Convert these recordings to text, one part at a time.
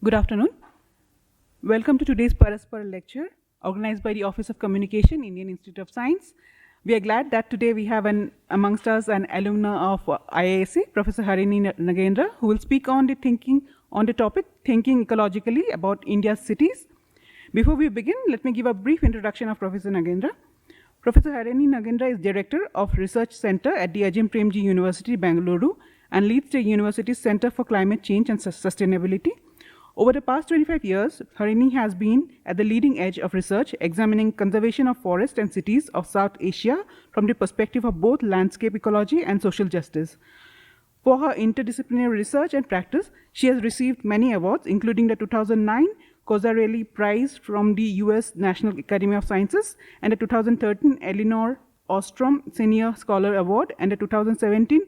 Good afternoon. Welcome to today's Paraspar-Lecture, organized by the Office of Communication, Indian Institute of Science. We are glad that today we have amongst us an alumna of IISc, Professor Harini Nagendra, who will speak on the topic Thinking Ecologically about India's cities. Before we begin, let me give a brief introduction of Professor Nagendra. Professor Harini Nagendra is Director of Research Center at the Azim Premji University, Bengaluru, and leads the university's Center for Climate Change and Sustainability. Over the past 25 years, Harini has been at the leading edge of research, examining conservation of forests and cities of South Asia from the perspective of both landscape ecology and social justice. For her interdisciplinary research and practice, she has received many awards, including the 2009 Cozzarelli Prize from the US National Academy of Sciences and the 2013 Elinor Ostrom Senior Scholar Award and the 2017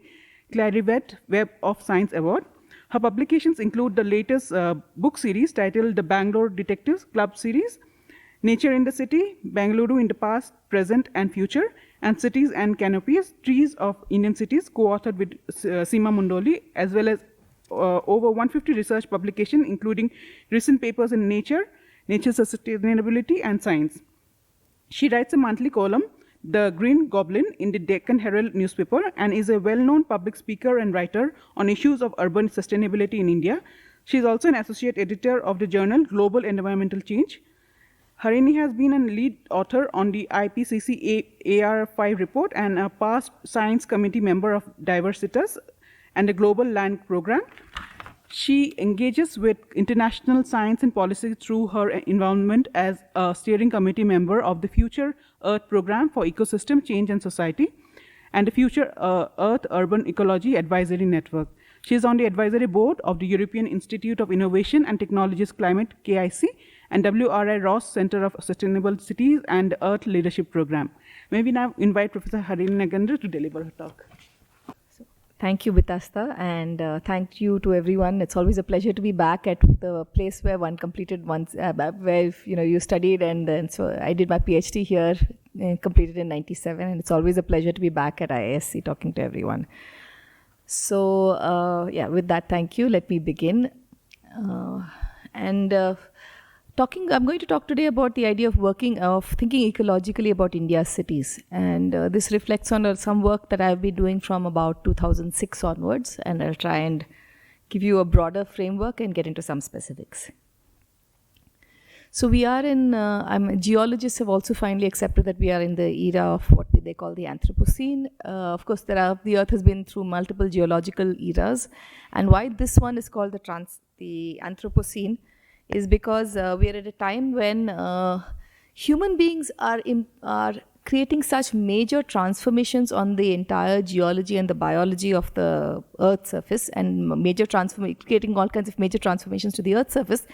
Clarivet Web of Science Award. Her publications include the latest book series titled The Bangalore Detectives Club Series, Nature in the City, Bengaluru in the Past, Present and Future, and Cities and Canopies, Trees of Indian Cities, co-authored with Seema Mundoli, as well as over 150 research publications, including recent papers in Nature, Nature Sustainability, and Science. She writes a monthly column, The Green Goblin, in the Deccan Herald newspaper, and is a well-known public speaker and writer on issues of urban sustainability in India. She is also an associate editor of the journal Global Environmental Change. Harini has been a lead author on the IPCC AR5 report and a past science committee member of Diversitas and the Global Land Program. She engages with international science and policy through her involvement as a steering committee member of the Future Earth Program for Ecosystem Change and Society and the Future Earth Urban Ecology Advisory Network. She is on the advisory board of the European Institute of Innovation and Technologies Climate, KIC, and WRI Ross Center of Sustainable Cities and Earth Leadership Program. May we now invite Professor Harini Nagendra to deliver her talk. Thank you, Vitasta, and thank you to everyone. It's always a pleasure to be back at the place where one completed where you studied, and then so I did my PhD here, completed in '97, and it's always a pleasure to be back at IISc talking to everyone. So with that, thank you. Let me begin. I'm going to talk today about the idea of thinking ecologically about India's cities. And this reflects on some work that I've been doing from about 2006 onwards. And I'll try and give you a broader framework and get into some specifics. So we are geologists have also finally accepted that we are in the era of what they call the Anthropocene. Of course, the Earth has been through multiple geological eras. And why this one is called the Anthropocene is because we are at a time when human beings are creating such major transformations on the entire geology and the biology of the Earth's surface, and creating all kinds of major transformations to the Earth's surface,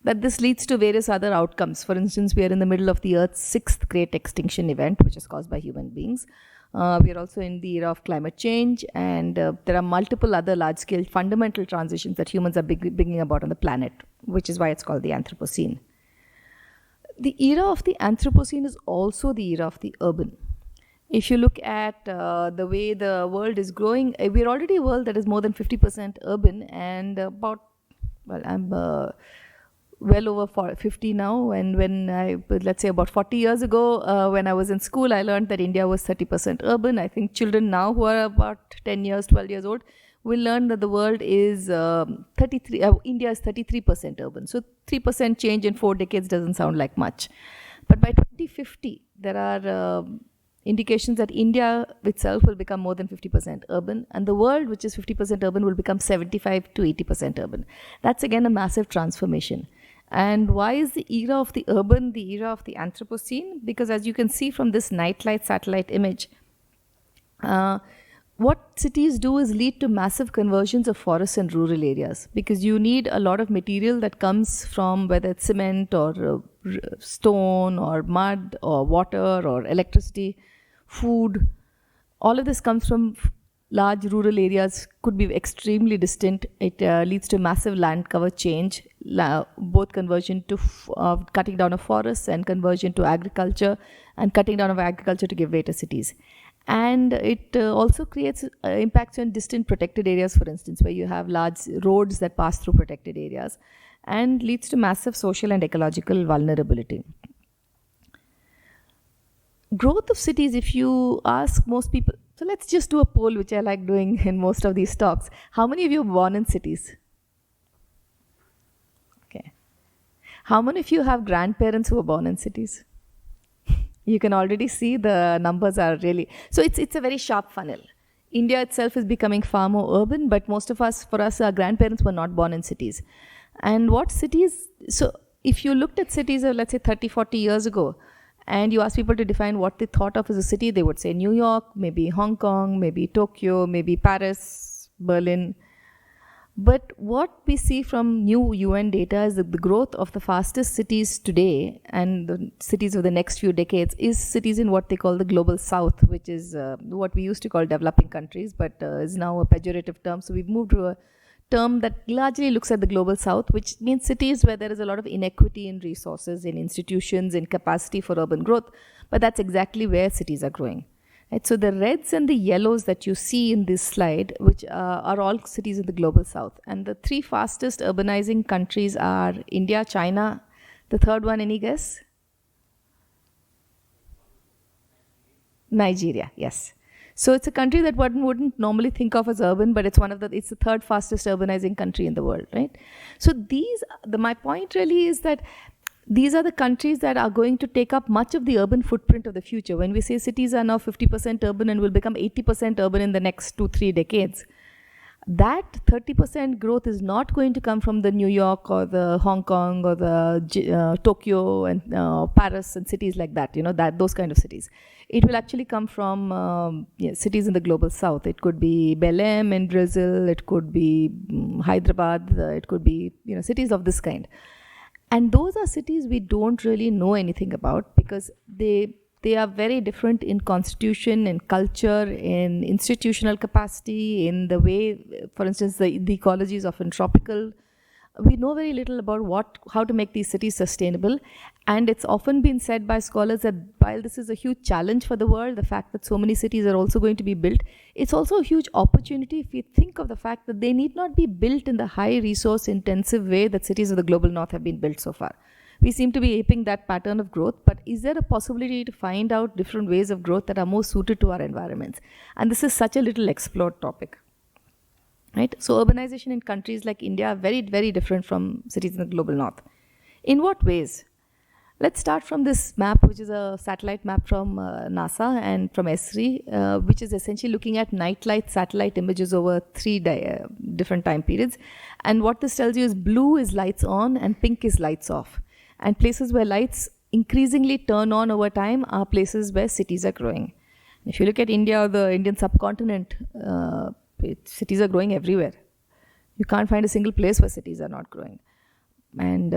that this leads to various other outcomes. For instance, we are in the middle of the Earth's 6th great extinction event, which is caused by human beings. We are also in the era of climate change, and there are multiple other large-scale fundamental transitions that humans are bringing about on the planet, which is why it's called the Anthropocene. The era of the Anthropocene is also the era of the urban. If you look at the way the world is growing, we're already a world that is more than 50% urban, and I'm well over 50 now, and let's say about 40 years ago, when I was in school, I learned that India was 30% urban. I think children now who are about 10 years, 12 years old will learn that the world is India is 33% urban. So 3% change in 4 decades doesn't sound like much. But by 2050, there are indications that India itself will become more than 50% urban, and the world, which is 50% urban, will become 75 to 80% urban. That's again a massive transformation. And why is the era of the urban the era of the Anthropocene? Because as you can see from this nightlight satellite image, what cities do is lead to massive conversions of forests and rural areas, because you need a lot of material that comes from whether it's cement or stone or mud or water or electricity, food. All of this comes from large rural areas, could be extremely distant. It leads to massive land cover change, both conversion to cutting down of forests and conversion to agriculture, and cutting down of agriculture to give way to cities. And it also creates impacts on distant protected areas, for instance, where you have large roads that pass through protected areas, and leads to massive social and ecological vulnerability. Growth of cities, if you ask most people, so let's just do a poll, which I like doing in most of these talks. How many of you are born in cities? Okay. How many of you have grandparents who were born in cities? You can already see the numbers are really, so it's a very sharp funnel. India itself is becoming far more urban, but most of us, for us, our grandparents were not born in cities. And what cities, so if you looked at cities of, let's say, 30, 40 years ago, and you ask people to define what they thought of as a city, they would say New York, maybe Hong Kong, maybe Tokyo, maybe Paris, Berlin. But what we see from new UN data is that the growth of the fastest cities today and the cities of the next few decades is cities in what they call the global south, which is what we used to call developing countries, but is now a pejorative term. So we've moved to a term that largely looks at the global south, which means cities where there is a lot of inequity in resources, in institutions, in capacity for urban growth. But that's exactly where cities are growing. Right? So the reds and the yellows that you see in this slide, which are all cities in the global south. And the three fastest urbanizing countries are India, China. The third one, any guess? Nigeria, yes. So it's a country that one wouldn't normally think of as urban, but it's the third fastest urbanizing country in the world, right? So my point really is that these are the countries that are going to take up much of the urban footprint of the future. When we say cities are now 50% urban and will become 80% urban in the next 2-3 decades, that 30% growth is not going to come from the New York or the Hong Kong or the Tokyo and Paris and cities like that, those kind of cities. It will actually come from cities in the global south. It could be Belém in Brazil, it could be Hyderabad, it could be cities of this kind. And those are cities we don't really know anything about because they are very different in constitution, in culture, in institutional capacity, in the way, for instance, the ecology is often tropical. We know very little about how to make these cities sustainable. And it's often been said by scholars that while this is a huge challenge for the world, the fact that so many cities are also going to be built, it's also a huge opportunity if we think of the fact that they need not be built in the high resource intensive way that cities of the global north have been built so far. We seem to be aping that pattern of growth, but is there a possibility to find out different ways of growth that are more suited to our environments? And this is such a little explored topic. Right? So urbanization in countries like India are very, very different from cities in the global north. In what ways? Let's start from this map, which is a satellite map from NASA and from ESRI, which is essentially looking at nightlight satellite images over 3 different time periods. And what this tells you is blue is lights on and pink is lights off. And places where lights increasingly turn on over time are places where cities are growing. If you look at India or the Indian subcontinent, cities are growing everywhere. You can't find a single place where cities are not growing. And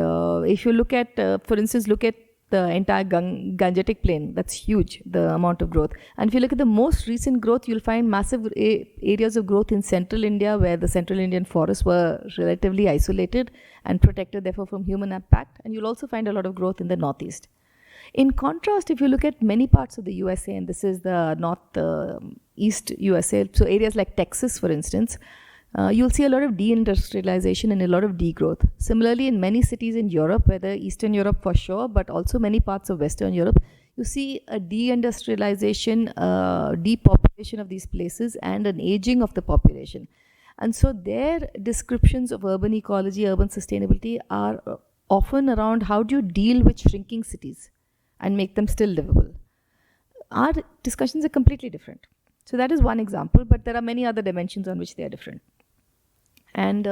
if you look at, for instance, look at the entire Gangetic Plain, that's huge, the amount of growth. And if you look at the most recent growth, you'll find massive areas of growth in central India where the central Indian forests were relatively isolated and protected, therefore, from human impact. And you'll also find a lot of growth in the northeast. In contrast, if you look at many parts of the USA, and this is the northeast USA, so areas like Texas, for instance, you'll see a lot of deindustrialization and a lot of degrowth. Similarly, in many cities in Europe, whether Eastern Europe for sure, but also many parts of Western Europe, you see a deindustrialization, depopulation of these places and an aging of the population. And so their descriptions of urban ecology, urban sustainability are often around how do you deal with shrinking cities and make them still livable. Our discussions are completely different. So that is one example, but there are many other dimensions on which they are different. And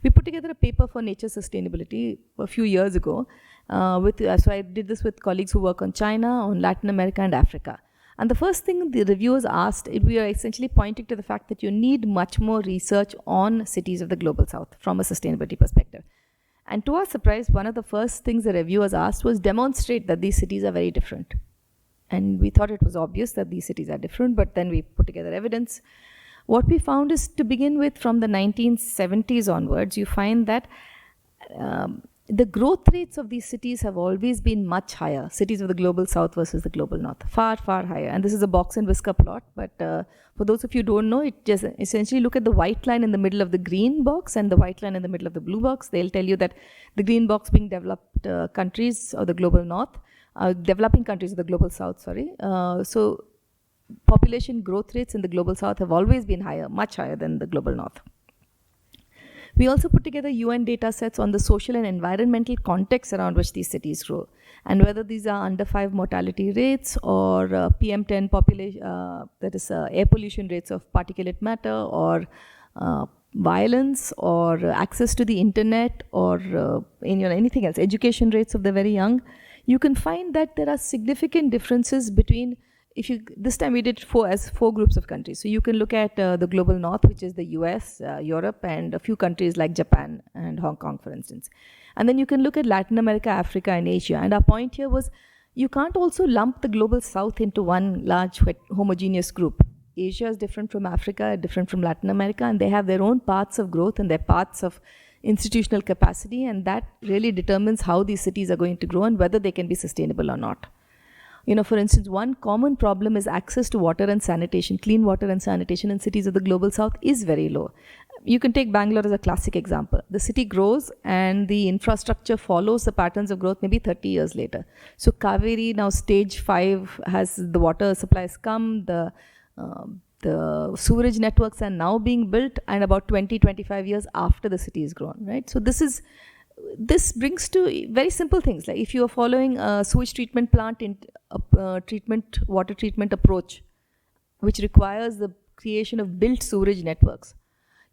we put together a paper for nature sustainability a few years ago. So I did this with colleagues who work on China, on Latin America and Africa. And the first thing the reviewers asked, we are essentially pointing to the fact that you need much more research on cities of the global south from a sustainability perspective. And to our surprise, one of the first things the reviewers asked was demonstrate that these cities are very different. And we thought it was obvious that these cities are different, but then we put together evidence. What we found is, to begin with, from the 1970s onwards, you find that the growth rates of these cities have always been much higher. Cities of the global south versus the global north, far, far higher. And this is a box and whisker plot, but for those of you who don't know, it just essentially look at the white line in the middle of the green box and the white line in the middle of the blue box. They'll tell you that the green box being developed countries of the global north, developing countries of the global south, sorry. So population growth rates in the global south have always been higher, much higher than the global north. We also put together UN data sets on the social and environmental context around which these cities grow, and whether these are under 5 mortality rates or PM10 population, that is air pollution rates of particulate matter, or violence, or access to the internet, or anything else, education rates of the very young. You can find that there are significant differences between, this time we did 4 groups of countries. So you can look at the global north, which is the US, Europe, and a few countries like Japan and Hong Kong, for instance. And then you can look at Latin America, Africa, and Asia. And our point here was, you can't also lump the global south into one large homogeneous group. Asia is different from Africa, different from Latin America, and they have their own paths of growth and their paths of institutional capacity, and that really determines how these cities are going to grow and whether they can be sustainable or not. For instance, one common problem is access to water and sanitation. Clean water and sanitation in cities of the global south is very low. You can take Bangalore as a classic example. The city grows and the infrastructure follows the patterns of growth maybe 30 years later. So Kaveri, now stage 5, has the water supplies come, the sewerage networks are now being built, and about 20-25 years after the city is grown, right? So this brings to very simple things, like if you are following a sewage treatment plant in water treatment approach, which requires the creation of built sewerage networks,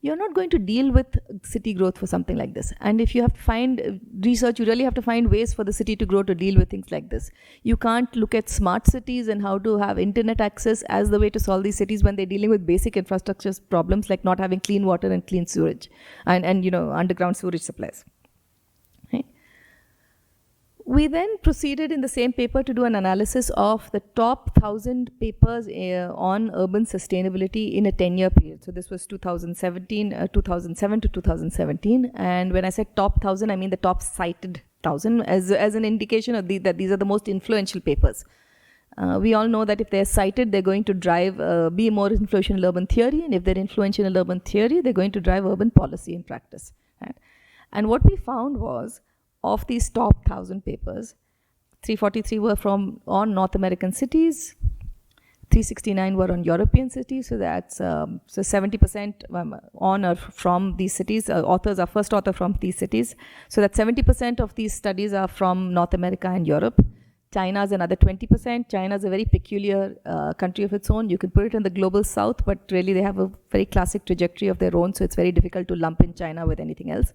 you're not going to deal with city growth for something like this. And if you have to find research, you really have to find ways for the city to grow to deal with things like this. You can't look at smart cities and how to have internet access as the way to solve these cities when they're dealing with basic infrastructure problems like not having clean water and clean sewage and underground sewage supplies. We then proceeded in the same paper to do an analysis of the top 1,000 papers on urban sustainability in a 10-year period. So this was 2007 to 2017. And when I said top 1,000, I mean the top cited 1,000 as an indication of that these are the most influential papers. We all know that if they're cited, they're going to be more influential in urban theory. And if they're influential in urban theory, they're going to drive urban policy in practice. Right? And what we found was, of these top 1,000 papers, 343 were on North American cities, 369 were on European cities, so that's 70% on or from these cities. Authors are first author from these cities. So that 70% of these studies are from North America and Europe. China is another 20%. China is a very peculiar country of its own. You can put it in the global south, but really they have a very classic trajectory of their own, so it's very difficult to lump in China with anything else.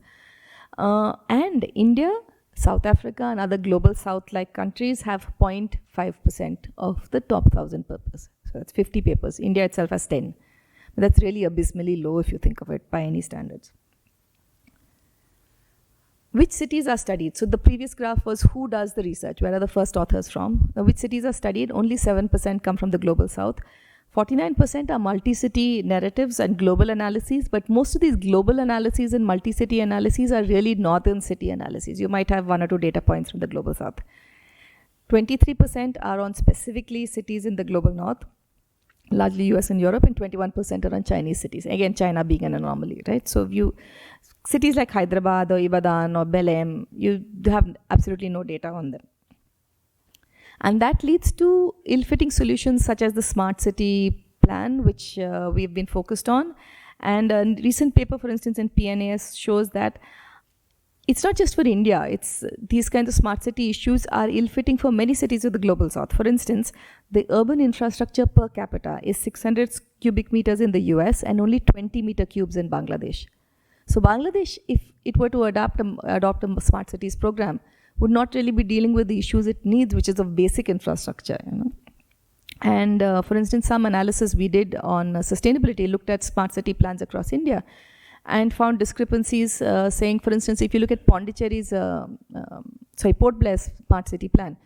And India, South Africa, and other global south-like countries have 0.5% of the top 1,000 papers. So that's 50 papers. India itself has 10. But that's really abysmally low if you think of it by any standards. Which cities are studied? So the previous graph was who does the research, where are the first authors from? Which cities are studied? Only 7% come from the global south. 49% are multi-city narratives and global analyses, but most of these global analyses and multi-city analyses are really northern city analyses. You might have 1 or 2 data points from the global south. 23% are on specifically cities in the global north, largely US and Europe, and 21% are on Chinese cities. Again, China being an anomaly, right? So cities like Hyderabad or Ibadan or Belém, you have absolutely no data on them. And that leads to ill-fitting solutions such as the smart city plan, which we've been focused on. And a recent paper, for instance, in PNAS shows that it's not just for India. These kinds of smart city issues are ill-fitting for many cities of the global south. For instance, the urban infrastructure per capita is 600 cubic meters in the US and only 20 meter cubes in Bangladesh. So Bangladesh, if it were to adopt a smart cities program, would not really be dealing with the issues it needs, which is of basic infrastructure. And for instance, some analysis we did on sustainability looked at smart city plans across India and found discrepancies saying, for instance, if you look at Pondicherry's, Port Blair's smart city plan,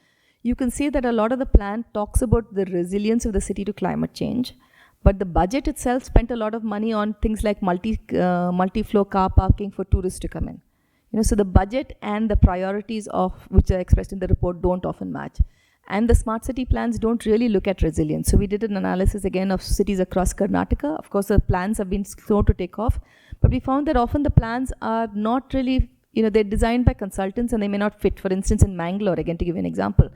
you can see that a lot of the plan talks about the resilience of the city to climate change, but the budget itself spent a lot of money on things like multi-floor car parking for tourists to come in. So the budget and the priorities of which are expressed in the report don't often match. And the smart city plans don't really look at resilience. So we did an analysis again of cities across Karnataka. Of course, the plans have been slow to take off, but we found that often the plans are not really, they're designed by consultants and they may not fit. For instance, in Mangalore, again to give you an example,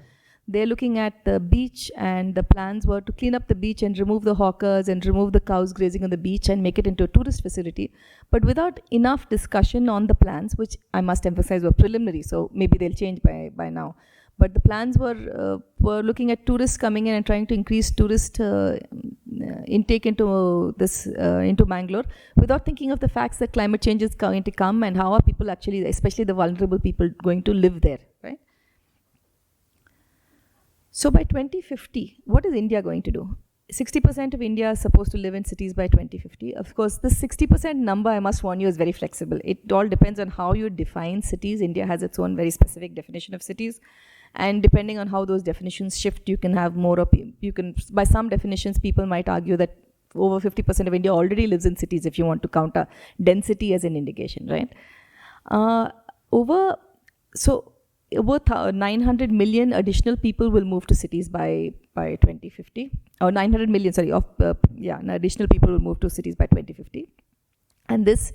they're looking at the beach, and the plans were to clean up the beach and remove the hawkers and remove the cows grazing on the beach and make it into a tourist facility, but without enough discussion on the plans, which I must emphasize were preliminary, so maybe they'll change by now. But the plans were looking at tourists coming in and trying to increase tourist intake into Mangalore, without thinking of the facts that climate change is going to come and how are people actually, especially the vulnerable people, going to live there, right? So by 2050, what is India going to do? 60% of India is supposed to live in cities by 2050. Of course, this 60% number, I must warn you, is very flexible. It all depends on how you define cities. India has its own very specific definition of cities. And depending on how those definitions shift, you can have more, by some definitions, people might argue that over 50% of India already lives in cities if you want to count a density as an indication, right? Over 900 million additional people will move to cities by 2050. Or 900 million, sorry, additional people will move to cities by 2050. And this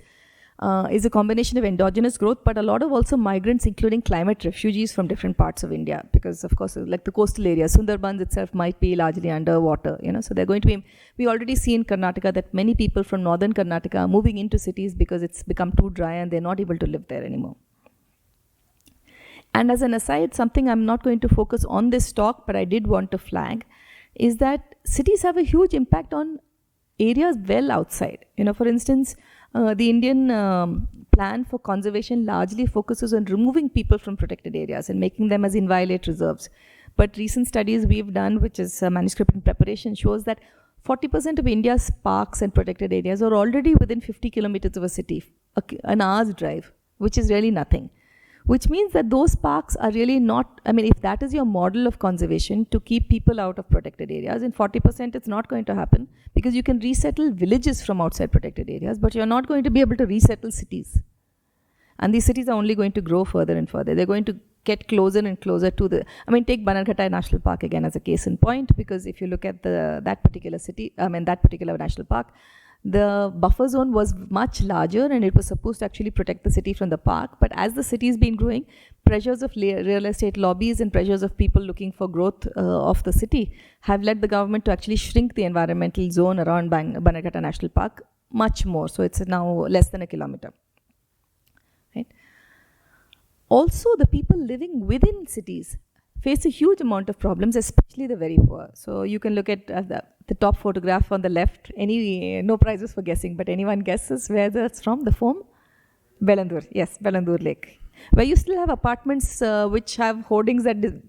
is a combination of endogenous growth, but a lot of also migrants, including climate refugees from different parts of India. Because, of course, like the coastal areas, Sundarbans itself might be largely underwater, So they're going to be, we already see in Karnataka that many people from northern Karnataka are moving into cities because it's become too dry and they're not able to live there anymore. And as an aside, something I'm not going to focus on this talk, but I did want to flag, is that cities have a huge impact on areas well outside. For instance, the Indian plan for conservation largely focuses on removing people from protected areas and making them as inviolate reserves. But recent studies we've done, which is a manuscript in preparation, shows that 40% of India's parks and protected areas are already within 50 kilometers of a city, an hour's drive, which is really nothing. Which means that those parks are really not, if that is your model of conservation, to keep people out of protected areas, in 40% it's not going to happen, because you can resettle villages from outside protected areas, but you're not going to be able to resettle cities. And these cities are only going to grow further and further. They're going to get closer and closer to take Bannerghatta National Park again as a case in point, because if you look at that particular national park, the buffer zone was much larger and it was supposed to actually protect the city from the park. But as the city has been growing, pressures of real estate lobbies and pressures of people looking for growth of the city have led the government to actually shrink the environmental zone around Bannerghatta National Park much more. So it's now less than a kilometer. Right? Also, the people living within cities face a huge amount of problems, especially the very poor. So you can look at the top photograph on the left. No prizes for guessing, but anyone guesses where that's from, the foam? Belandur, yes, Belandur Lake. Where you still have apartments which have hoardings that,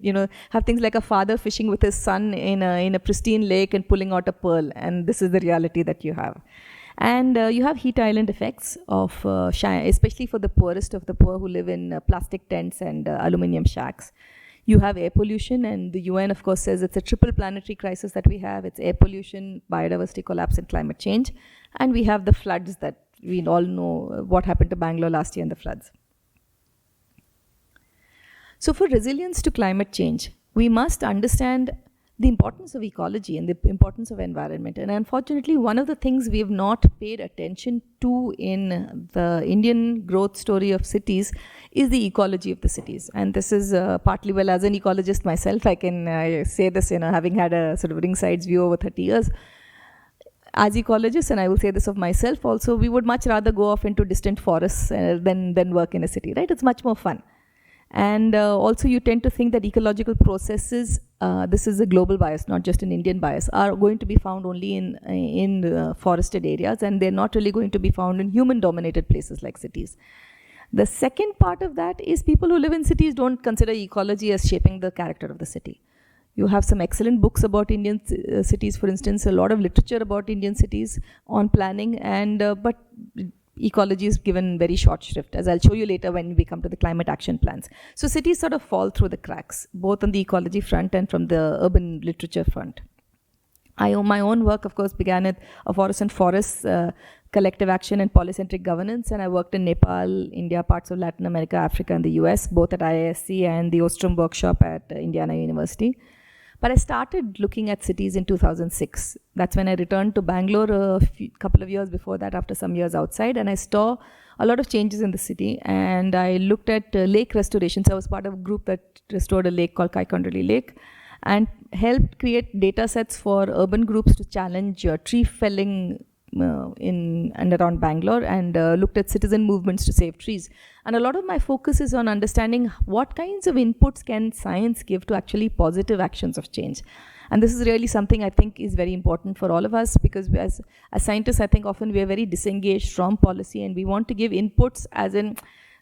have things like a father fishing with his son in a pristine lake and pulling out a pearl. And this is the reality that you have. And you have heat island effects of, especially for the poorest of the poor who live in plastic tents and aluminium shacks. You have air pollution, and the UN, of course, says it's a triple planetary crisis that we have. It's air pollution, biodiversity collapse, and climate change. And we have the floods that we all know what happened to Bangalore last year in the floods. So for resilience to climate change, we must understand the importance of ecology and the importance of environment. And unfortunately, one of the things we have not paid attention to in the Indian growth story of cities is the ecology of the cities. And this is partly, well, as an ecologist myself, I can say this, having had a sort of ringside view over 30 years. As ecologists, and I will say this of myself also, we would much rather go off into distant forests than work in a city, right? It's much more fun. And also you tend to think that ecological processes, this is a global bias, not just an Indian bias, are going to be found only in forested areas, and they're not really going to be found in human-dominated places like cities. The second part of that is people who live in cities don't consider ecology as shaping the character of the city. You have some excellent books about Indian cities, for instance, a lot of literature about Indian cities on planning, and but ecology is given very short shrift, as I'll show you later when we come to the climate action plans. So cities sort of fall through the cracks, both on the ecology front and from the urban literature front. My own work, of course, began at a forest and forests collective action and polycentric governance, and I worked in Nepal, India, parts of Latin America, Africa, and the US, both at IISc and the Ostrom workshop at Indiana University. But I started looking at cities in 2006. That's when I returned to Bangalore a couple of years before that, after some years outside, and I saw a lot of changes in the city, and I looked at lake restoration. So I was part of a group that restored a lake called Kaikondali Lake, and helped create data sets for urban groups to challenge tree felling in and around Bangalore, and looked at citizen movements to save trees. And a lot of my fas is on understanding what kinds of inputs can science give to actually positive actions of change. And this is really something I think is very important for all of us, because as scientists, I think often we are very disengaged from policy, and we want to give inputs as in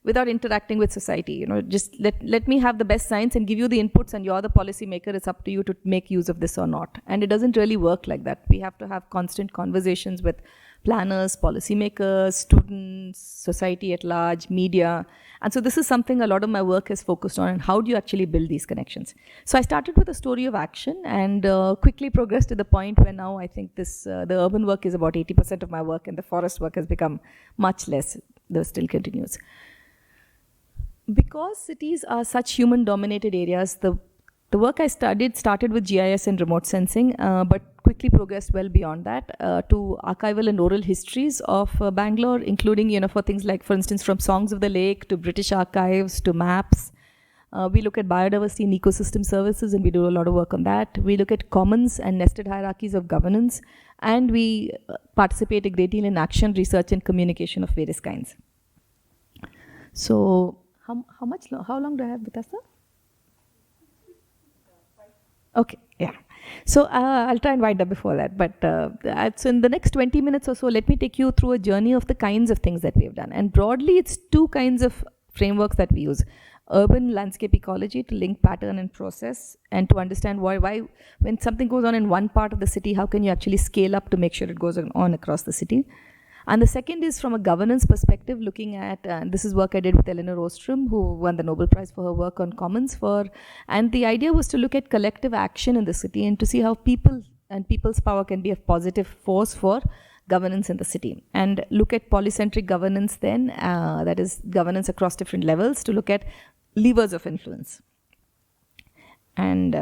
without interacting with society. You know, just let me have the best science and give you the inputs, and you're the policy maker. It's up to you to make use of this or not. And it doesn't really work like that. We have to have constant conversations with planners, policymakers, students, society at large, media. And so this is something a lot of my work is focused on, and how do you actually build these connections? So I started with a story of action, and quickly progressed to the point where now I think this the urban work is about 80% of my work, and the forest work has become much less, though still continues. Because cities are such human-dominated areas, the work I studied started with GIS and remote sensing, but quickly progressed well beyond that to archival and oral histories of Bangalore, including, you know, for things like, for instance, from Songs of the Lake to British archives to maps. We look at biodiversity and ecosystem services, and we do a lot of work on that. We look at commons and nested hierarchies of governance, and we participate a great deal in action, research, and communication of various kinds. So, how long do I have, Vitasa? Okay, yeah. So I'll try and wind up before that. But so in the next 20 minutes or so, let me take you through a journey of the kinds of things that we've done. And broadly, it's two kinds of frameworks that we use. Urban landscape ecology to link pattern and process, and to understand why when something goes on in one part of the city, how can you actually scale up to make sure it goes on across the city. And the second is from a governance perspective, looking at, this is work I did with Elinor Ostrom, who won the Nobel Prize for her work on commons and the idea was to look at collective action in the city and to see how people and people's power can be a positive force for governance in the city. And look at polycentric governance then, that is governance across different levels, to look at levers of influence. And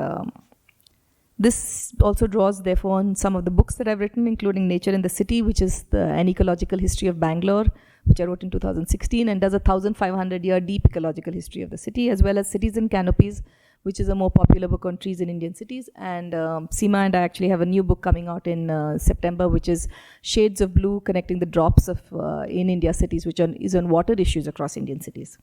this also draws, therefore, on some of the books that I've written, including Nature in the City, which is an ecological history of Bangalore, which I wrote in 2016, and does a 1,500-year deep ecological history of the city, as well as Cities in Canopies, which is a more popular book on trees in Indian cities. And Seema and I actually have a new book coming out in September, which is Shades of Blue, Connecting the Drops of in India cities, which is on water issues across Indian cities.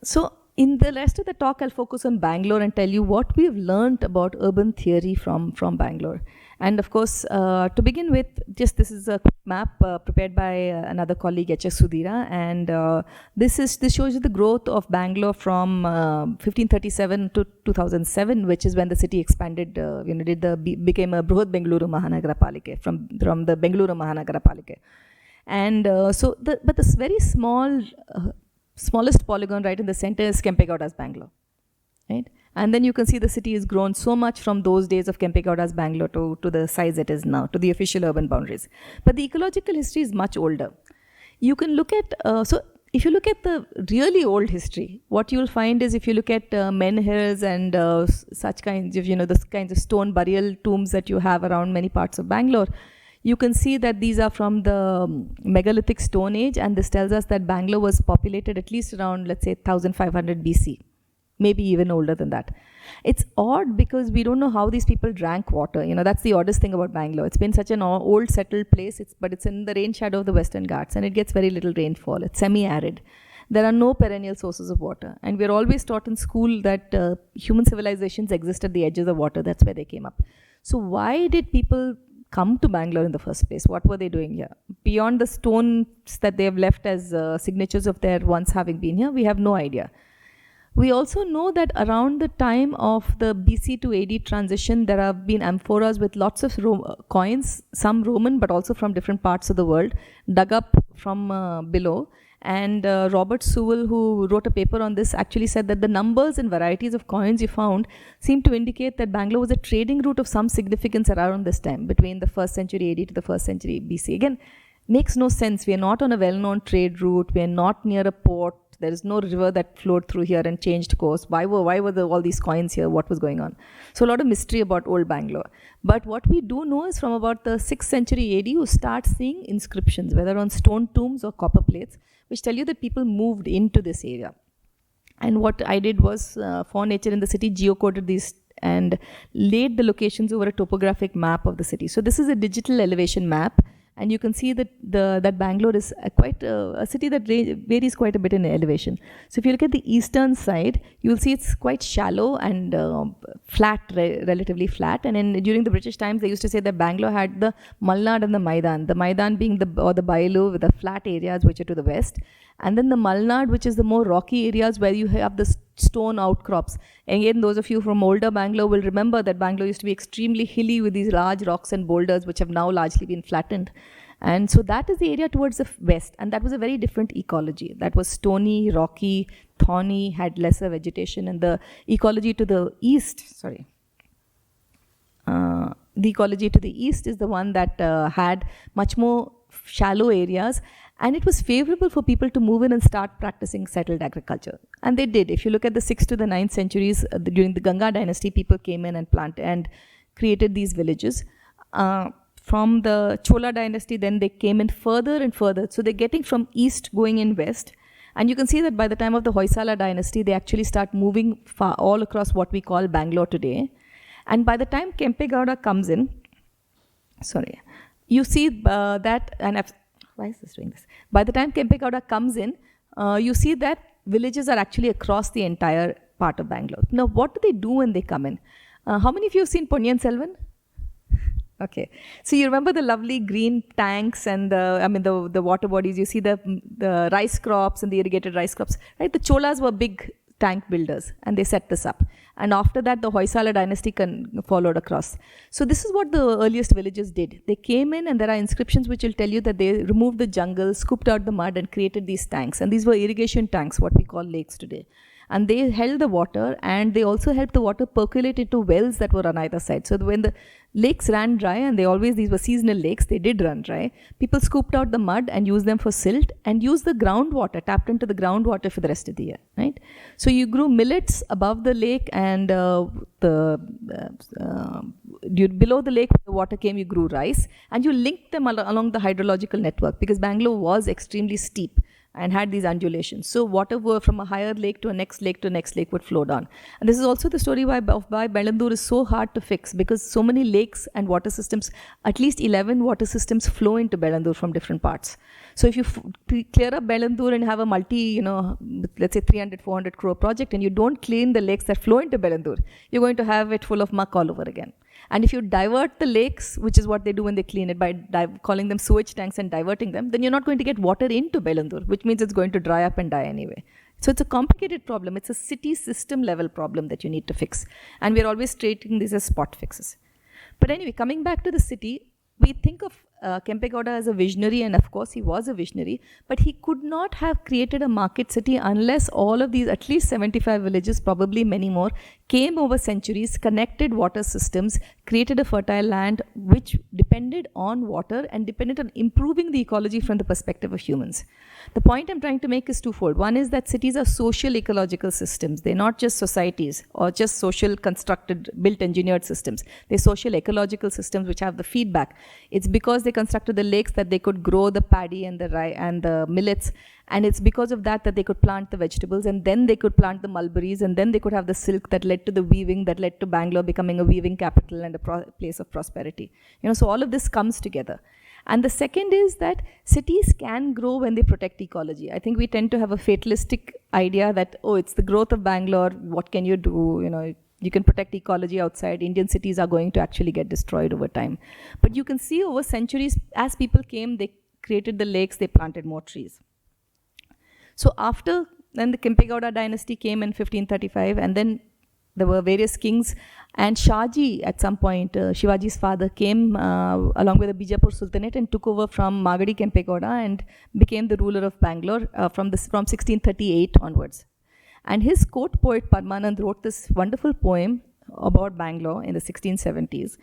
So, in the rest of the talk, I'll focus on Bangalore and tell you what we've learned about urban theory from Bangalore. And of course, to begin with, just this is a quick map prepared by another colleague, H.S. Sudhira, and this shows you the growth of Bangalore from 1537 to 2007, which is when the city expanded, became a Bruhat Bengaluru Mahanagara Palike from the Bengaluru Mahanagara Palike. And but this very smallest polygon right in the center is Kempegowda's Bangalore, right? And then you can see the city has grown so much from those days of Kempegowda's Bangalore to the size it is now, to the official urban boundaries. But the ecological history is much older. You can look at, so if you look at the really old history, what you'll find is if you look at menhirs and such kinds of, the kinds of stone burial tombs that you have around many parts of Bangalore, you can see that these are from the megalithic Stone Age, and this tells us that Bangalore was populated at least around, let's say, 1500 BC, maybe even older than that. It's odd because we don't know how these people drank water. That's the oddest thing about Bangalore. It's been such an old settled place, but it's in the rain shadow of the Western Ghats, and it gets very little rainfall. It's semi-arid. There are no perennial sources of water, and we're always taught in school that human civilizations exist at the edges of water. That's where they came up. So why did people come to Bangalore in the first place? What were they doing here? Beyond the stones that they have left as signatures of their once having been here, we have no idea. We also know that around the time of the BC to AD transition, there have been amphoras with lots of coins, some Roman, but also from different parts of the world, dug up from below. And Robert Sewell, who wrote a paper on this, actually said that the numbers and varieties of coins you found seem to indicate that Bangalore was a trading route of some significance around this time, between the 1st century AD to the 1st century BC. Again, makes no sense. We are not on a well-known trade route. We are not near a port. There is no river that flowed through here and changed course. Why were all these coins here? What was going on? So a lot of mystery about old Bangalore. But what we do know is from about the 6th century AD, you start seeing inscriptions, whether on stone tombs or copper plates, which tell you that people moved into this area. And what I did was, for Nature in the City, geocoded these and laid the locations over a topographic map of the city. So this is a digital elevation map. And you can see that that Bangalore is quite a city that varies quite a bit in elevation. So if you look at the eastern side, you will see it's quite shallow and flat, relatively flat. And during the British times, they used to say that Bangalore had the Malnad and the Maidan. The Maidan being the Bailu with the flat areas which are to the west. And then the Malnad, which is the more rocky areas where you have the stone outcrops. And again, those of you from older Bangalore will remember that Bangalore used to be extremely hilly with these large rocks and boulders, which have now largely been flattened. And so that is the area towards the west. And that was a very different ecology. That was stony, rocky, thorny, had lesser vegetation. And the ecology to the east, the ecology to the east is the one that had much more shallow areas. And it was favorable for people to move in and start practicing settled agriculture. And they did. If you look at the 6th to the 9th centuries, during the Ganga dynasty, people came in and planted and created these villages. From the Chola dynasty, then they came in further and further. So they're getting from east going in west. And you can see that by the time of the Hoysala dynasty, they actually start moving far, all across what we call Bangalore today. And by the time Kempegowda comes in, you see that, and why is this doing this? By the time Kempegowda comes in, you see that villages are actually across the entire part of Bangalore. Now, what do they do when they come in? How many of you have seen Ponniyin Selvan? Okay. So you remember the lovely green tanks and the water bodies. You see the rice crops and the irrigated rice crops, right? The Cholas were big tank builders and they set this up. And after that, the Hoysala dynasty followed across. So this is what the earliest villages did. They came in and there are inscriptions which will tell you that they removed the jungle, scooped out the mud and created these tanks. And these were irrigation tanks, what we call lakes today. And they held the water and they also helped the water percolate into wells that were on either side. So when the lakes ran dry, and these were seasonal lakes, they did run dry, people scooped out the mud and used them for silt and used the groundwater, tapped into the groundwater for the rest of the year, right? So you grew millets above the lake and below the lake where the water came, you grew rice and you linked them along the hydrological network because Bangalore was extremely steep and had these undulations. So water from a higher lake to a next lake to next lake would flow down. And this is also the story why Bellandur is so hard to fix because so many lakes and water systems, at least 11 water systems flow into Bellandur from different parts. So if you clear up Bellandur and have a let's say 300, 400 crore project and you don't clean the lakes that flow into Bellandur, you're going to have it full of muck all over again. And if you divert the lakes, which is what they do when they clean it by calling them sewage tanks and diverting them, then you're not going to get water into Bellandur, which means it's going to dry up and die anyway. So it's a complicated problem. It's a city system level problem that you need to fix. And we're always treating these as spot fixes. But anyway, coming back to the city, we think of Kempegowda as a visionary, and of course he was a visionary, but he could not have created a market city unless all of these, at least 75 villages, probably many more, came over centuries, connected water systems, created a fertile land which depended on water and depended on improving the ecology from the perspective of humans. The point I'm trying to make is twofold. One is that cities are social ecological systems. They're not just societies or just social constructed, built engineered systems. They're social ecological systems which have the feedback. It's because they constructed the lakes that they could grow the paddy and the millets, and it's because of that that they could plant the vegetables, and then they could plant the mulberries, and then they could have the silk that led to the weaving, that led to Bangalore becoming a weaving capital and a place of prosperity. So all of this comes together. And the second is that cities can grow when they protect ecology. I think we tend to have a fatalistic idea that, oh, it's the growth of Bangalore, what can you do? You can protect ecology outside. Indian cities are going to actually get destroyed over time. But you can see over centuries, as people came, they created the lakes, they planted more trees. So then the Kempegowda dynasty came in 1535, and then There were various kings, and Shahji at some point, Shivaji's father, came along with the Bijapur Sultanate and took over from Magadi Kempegowda and became the ruler of Bangalore from 1638 onwards. And his court poet Parmanand wrote this wonderful poem about Bangalore in the 1670s.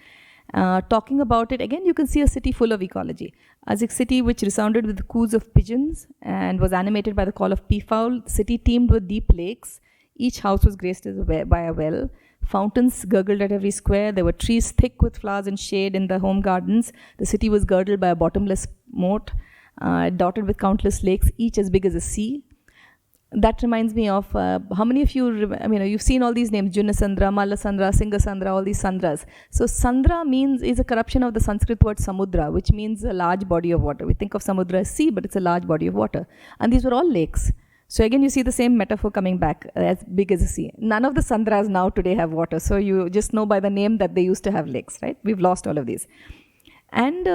Talking about it, again, you can see a city full of ecology. As a city which resounded with the coos of pigeons and was animated by the call of peafowl, the city teemed with deep lakes. Each house was graced by a well. Fountains gurgled at every square. There were trees thick with flowers and shade in the home gardens. The city was girdled by a bottomless moat, dotted with countless lakes, each as big as a sea. That reminds me of how many of you, you've seen all these names, Junasandra, Mallasandra, Singasandra, all these Sandras. So Sandra is a corruption of the Sanskrit word Samudra, which means a large body of water. We think of Samudra as sea, but it's a large body of water. And these were all lakes. So again, you see the same metaphor coming back, as big as a sea. None of the Sandras now today have water. So you just know by the name that they used to have lakes, right? We've lost all of these. And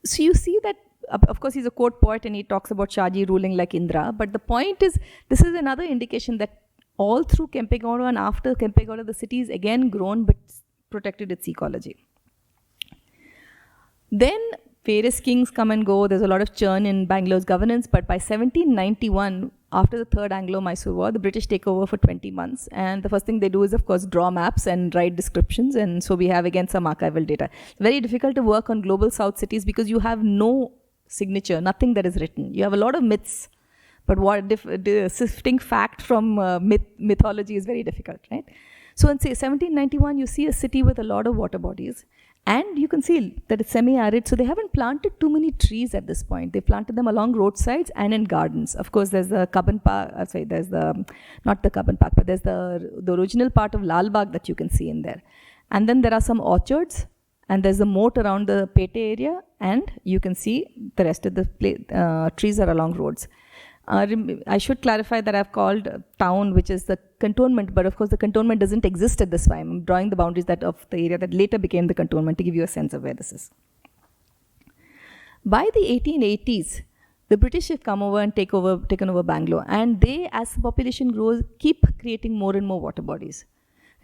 so you see that, of course, he's a court poet and he talks about Shahji ruling like Indra. But the point is, this is another indication that all through Kempegowda and after Kempegowda, the city is again grown but protected its ecology. Then various kings come and go. There's a lot of churn in Bangalore's governance. But by 1791, after the Third Anglo-Mysore War, the British take over for 20 months. And the first thing they do is, of course, draw maps and write descriptions. And so we have, again, some archival data. It's very difficult to work on global south cities because you have no signature, nothing that is written. You have a lot of myths. But sifting fact from mythology is very difficult, right? So in, say, 1791, you see a city with a lot of water bodies. And you can see that it's semi-arid, so they haven't planted too many trees at this point. They planted them along roadsides and in gardens. Of course, there's the Cubbon Park, there's the, not the Cubbon Park, but there's the original part of Lal Bagh that you can see in there. And then there are some orchards, and there's a moat around the Pete area, and you can see the rest of the trees are along roads. I should clarify that I've called town, which is the cantonment, but of course the cantonment doesn't exist at this time. I'm drawing the boundaries of the area that later became the cantonment to give you a sense of where this is. By the 1880s, the British have come over and taken over Bangalore, and they, as the population grows, keep creating more and more water bodies.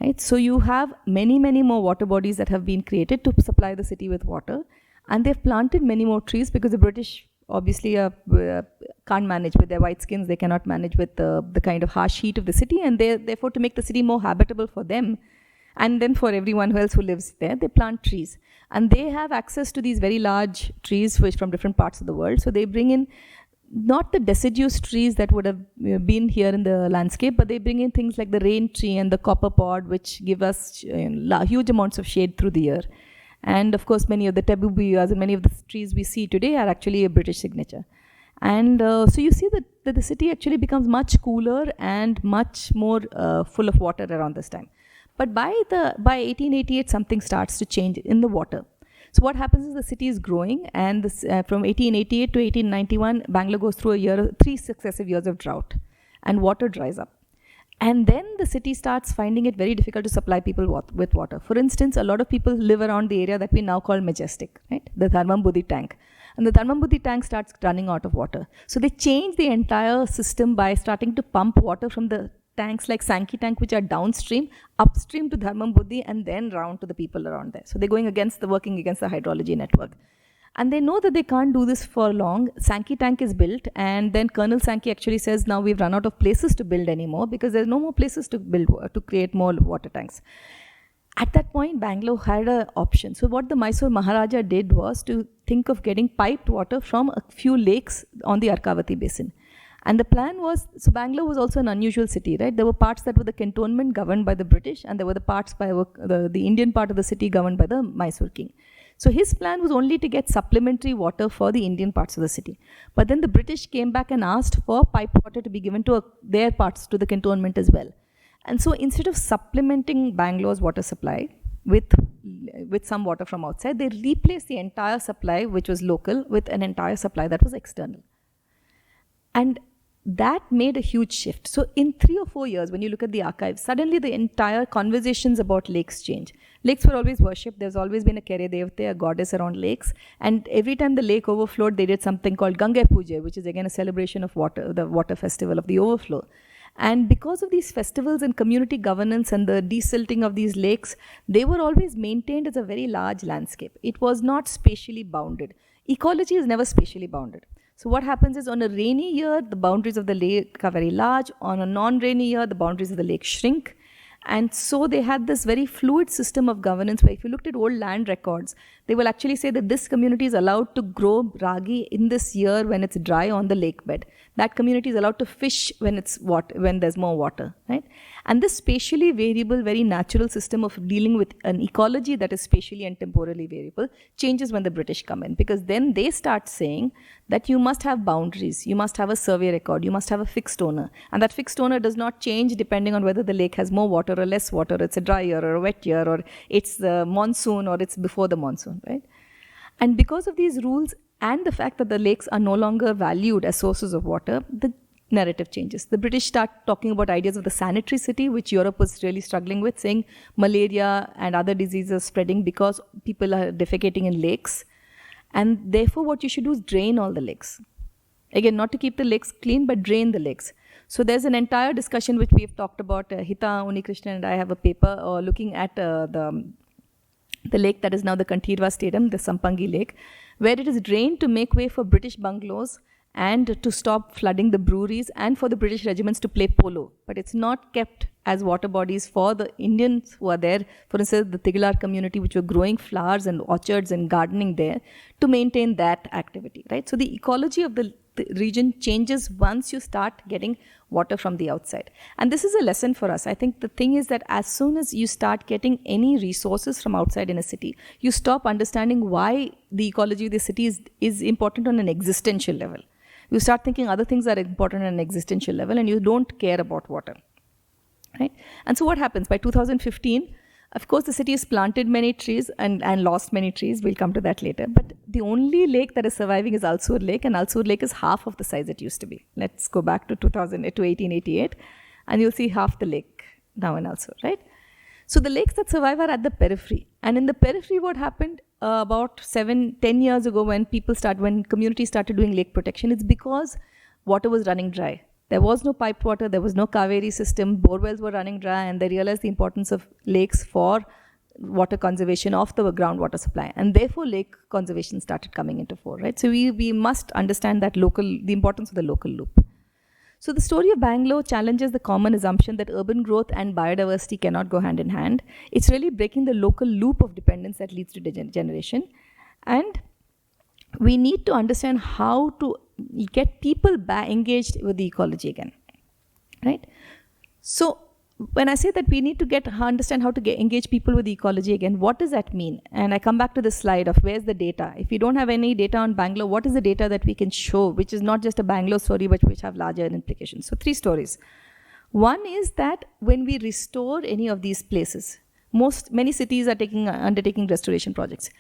Right? So you have many, many more water bodies that have been created to supply the city with water, and they've planted many more trees because the British obviously can't manage with their white skins. They cannot manage with the kind of harsh heat of the city, and therefore to make the city more habitable for them and then for everyone else who lives there, they plant trees. And they have access to these very large trees from different parts of the world. So they bring in not the deciduous trees that would have been here in the landscape, but they bring in things like the rain tree and the copper pod, which give us huge amounts of shade through the year. And of course, many of the tabubuyas and many of the trees we see today are actually a British signature. And so you see that the city actually becomes much cooler and much more full of water around this time. But by 1888, something starts to change in the water. So what happens is the city is growing, and from 1888 to 1891, Bangalore goes through 3 successive years of drought, and water dries up. And then the city starts finding it very difficult to supply people with water. For instance, a lot of people live around the area that we now call Majestic, right? The Dharmambudhi tank. And the Dharmambudhi tank starts running out of water. So they change the entire system by starting to pump water from the tanks like Sankey tank, which are downstream, upstream to Dharmambudhi, and then round to the people around there. So they're working against the hydrology network. And they know that they can't do this for long. Sankey tank is built, and then Colonel Sankey actually says, now we've run out of places to build anymore because there's no more places to build, to create more water tanks. At that point, Bangalore had an option. So what the Mysore Maharaja did was to think of getting piped water from a few lakes on the Arkavati basin. And the plan was, so Bangalore was also an unusual city, right? There were parts that were the cantonment governed by the British, and there were the parts by the Indian part of the city governed by the Mysore king. So his plan was only to get supplementary water for the Indian parts of the city. But then the British came back and asked for pipe water to be given to their parts, to the cantonment as well. And so instead of supplementing Bangalore's water supply with some water from outside, they replaced the entire supply, which was local, with an entire supply that was external. And that made a huge shift. So in 3 or 4 years, when you look at the archives, suddenly the entire conversations about lakes change. Lakes were always worshipped. There's always been a Kere Devate, a goddess around lakes. And every time the lake overflowed, they did something called Ganga Puja, which is again a celebration of water, the water festival of the overflow. And because of these festivals and community governance and the desilting of these lakes, they were always maintained as a very large landscape. It was not spatially bounded. Ecology is never spatially bounded. So what happens is, on a rainy year, the boundaries of the lake are very large. On a non-rainy year, the boundaries of the lake shrink. And so they had this very fluid system of governance where if you looked at old land records, they will actually say that this community is allowed to grow ragi in this year when it's dry on the lake bed. That community is allowed to fish when there's more water, right? And this spatially variable, very natural system of dealing with an ecology that is spatially and temporally variable changes when the British come in, because then they start saying that you must have boundaries, you must have a survey record, you must have a fixed owner. And that fixed owner does not change depending on whether the lake has more water or less water, it's a dry year or a wet year, or it's the monsoon or it's before the monsoon, right? And because of these rules and the fact that the lakes are no longer valued as sources of water, the narrative changes. The British start talking about ideas of the sanitary city, which Europe was really struggling with, saying malaria and other diseases spreading because people are defecating in lakes. And therefore, what you should do is drain all the lakes. Again, not to keep the lakes clean, but drain the lakes. So there's an entire discussion which we have talked about. Hita Unikrishnan and I have a paper looking at the lake that is now the Kantirva Stadium, the Sampangi Lake, where it is drained to make way for British bungalows and to stop flooding the breweries and for the British regiments to play polo. But it's not kept as water bodies for the Indians who are there, for instance, the Tigilar community, which were growing flowers and orchards and gardening there, to maintain that activity, right? So the ecology of the region changes once you start getting water from the outside. And this is a lesson for us. I think the thing is that as soon as you start getting any resources from outside in a city, you stop understanding why the ecology of the city is important on an existential level. You start thinking other things are important on an existential level and you don't care about water, right? And so what happens? By 2015, of course, the city has planted many trees and lost many trees. We'll come to that later. But the only lake that is surviving is Alsur Lake, and Alsur Lake is half of the size it used to be. Let's go back to 1888, and you'll see half the lake now in Alsur, right? So the lakes that survive are at the periphery. And in the periphery, what happened about 7-10 years ago when communities started doing lake protection, it's because water was running dry. There was no piped water, there was no Kaveri system, bore wells were running dry, and they realized the importance of lakes for water conservation of the groundwater supply. And therefore, lake conservation started coming into fore, right? So we must understand that the importance of the local loop. So the story of Bangalore challenges the common assumption that urban growth and biodiversity cannot go hand in hand. It's really breaking the local loop of dependence that leads to degeneration. And we need to understand how to get people engaged with the ecology again, right? So when I say that we need to understand how to engage people with the ecology again, what does that mean? And I come back to this slide of where's the data? If we don't have any data on Bangalore, what is the data that we can show, which is not just a Bangalore story, but which have larger implications? So 3 stories. One is that when we restore any of these places, many cities are undertaking restoration projects.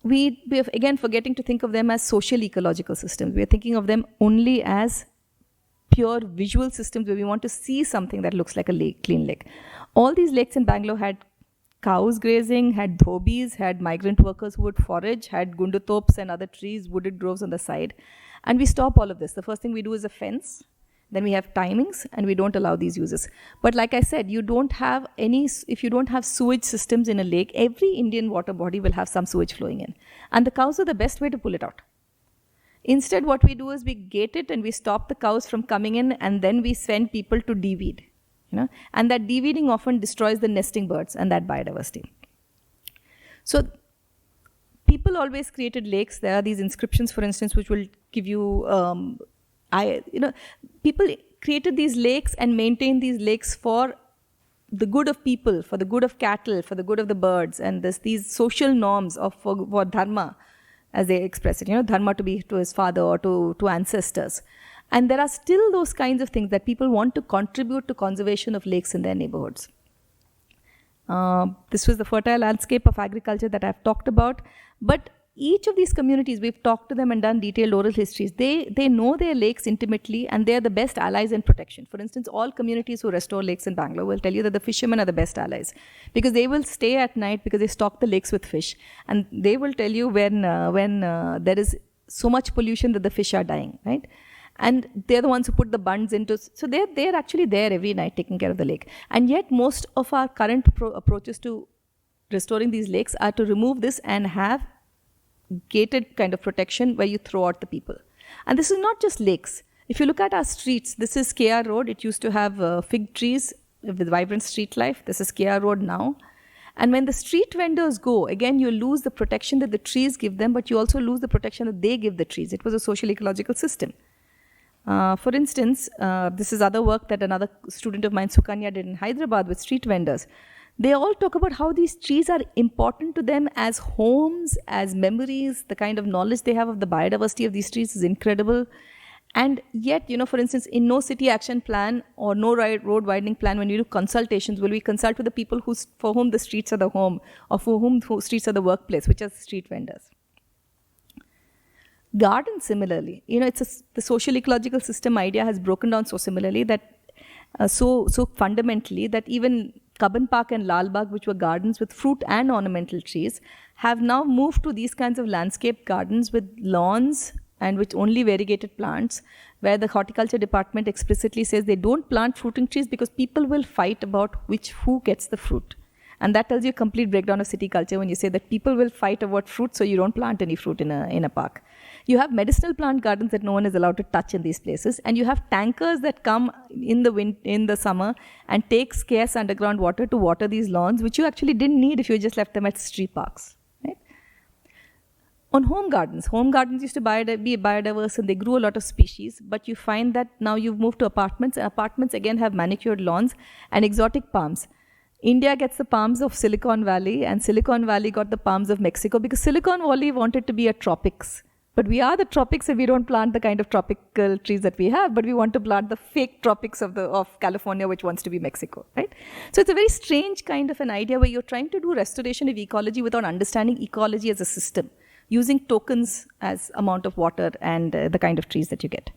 We are again forgetting to think of them as social ecological systems. We are thinking of them only as pure visual systems where we want to see something that looks like a lake, clean lake. All these lakes in Bangalore had cows grazing, had dhobis, had migrant workers who would forage, had gundutopes and other trees, wooded groves on the side. And we stop all of this. The first thing we do is a fence. Then we have timings and we don't allow these uses. But like I said, if you don't have sewage systems in a lake, every Indian water body will have some sewage flowing in. And the cows are the best way to pull it out. Instead, what we do is we gate it and we stop the cows from coming in, and then we send people to deweed. And that deweeding often destroys the nesting birds and that biodiversity. So people always created lakes. There are these inscriptions, for instance, which will give you people created these lakes and maintained these lakes for the good of people, for the good of cattle, for the good of the birds, and these social norms for dharma, as they express it, dharma to be to his father or to ancestors. And there are still those kinds of things that people want to contribute to conservation of lakes in their neighborhoods. This was the fertile landscape of agriculture that I've talked about. But each of these communities, we've talked to them and done detailed oral histories. They know their lakes intimately, and they're the best allies in protection. For instance, all communities who restore lakes in Bangalore will tell you that the fishermen are the best allies, because they will stay at night because they stock the lakes with fish. And they will tell you when there is so much pollution that the fish are dying, right? And they're the ones who put the bunds into, so they're actually there every night taking care of the lake. And yet most of our current approaches to restoring these lakes are to remove this and have gated kind of protection where you throw out the people. And this is not just lakes. If you look at our streets, this is KR Road. It used to have fig trees with vibrant street life. This is KR Road now. And when the street vendors go, again, you lose the protection that the trees give them, but you also lose the protection that they give the trees. It was a social ecological system. For instance, this is other work that another student of mine, Sukanya, did in Hyderabad with street vendors. They all talk about how these trees are important to them as homes, as memories. The kind of knowledge they have of the biodiversity of these trees is incredible. And yet, for instance, in no city action plan or no road widening plan, when we do consultations, will we consult with the people for whom the streets are the home, or for whom streets are the workplace, which are the street vendors. Gardens, similarly, the social ecological system idea has broken down so similarly that so fundamentally that even Kaban Park and Lal Bagh, which were gardens with fruit and ornamental trees, have now moved to these kinds of landscape gardens with lawns and with only variegated plants, where the horticulture department explicitly says they don't plant fruiting trees because people will fight about who gets the fruit. And that tells you a complete breakdown of city culture when you say that people will fight about fruit, so you don't plant any fruit in a park. You have medicinal plant gardens that no one is allowed to touch in these places, and you have tankers that come in the summer and take scarce underground water to water these lawns, which you actually didn't need if you just left them at street parks. Right? On home gardens used to be biodiverse and they grew a lot of species, but you find that now you've moved to apartments, and apartments again have manicured lawns and exotic palms. India gets the palms of Silicon Valley, and Silicon Valley got the palms of Mexico because Silicon Valley wanted to be a tropics. But we are the tropics and we don't plant the kind of tropical trees that we have, but we want to plant the fake tropics of California, which wants to be Mexico, right? So it's a very strange kind of an idea where you're trying to do restoration of ecology without understanding ecology as a system, using tokens as amount of water and the kind of trees that you get.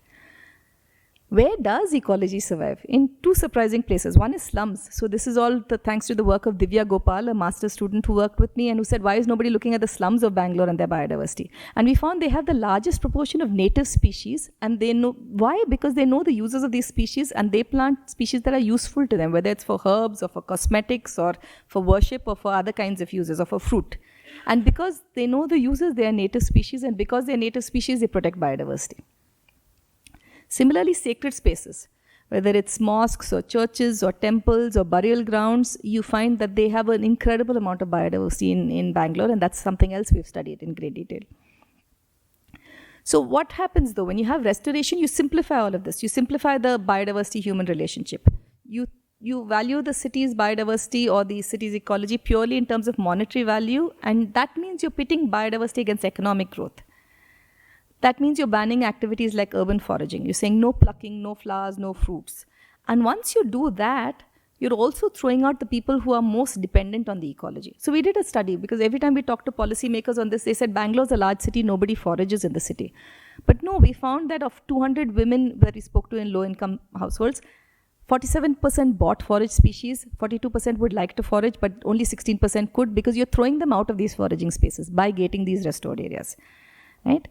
Where does ecology survive? In two surprising places. One is slums. So this is all thanks to the work of Divya Gopal, a master's student who worked with me and who said, why is nobody looking at the slums of Bangalore and their biodiversity? And we found they have the largest proportion of native species, and they know why? Because they know the uses of these species and they plant species that are useful to them, whether it's for herbs or for cosmetics or for worship or for other kinds of uses or for fruit. And because they know the uses, they are native species, and because they are native species, they protect biodiversity. Similarly, sacred spaces, whether it's mosques or churches or temples or burial grounds, you find that they have an incredible amount of biodiversity in Bangalore, and that's something else we've studied in great detail. So what happens though? When you have restoration, you simplify all of this. You simplify the biodiversity-human relationship. You value the city's biodiversity or the city's ecology purely in terms of monetary value, and that means you're pitting biodiversity against economic growth. That means you're banning activities like urban foraging. You're saying no plucking, no flowers, no fruits. And once you do that, you're also throwing out the people who are most dependent on the ecology. So we did a study, because every time we talked to policymakers on this, they said Bangalore's a large city, nobody forages in the city. But no, we found that of 200 women that we spoke to in low-income households, 47% bought forage species, 42% would like to forage, but only 16% could, because you're throwing them out of these foraging spaces by gating these restored areas, right?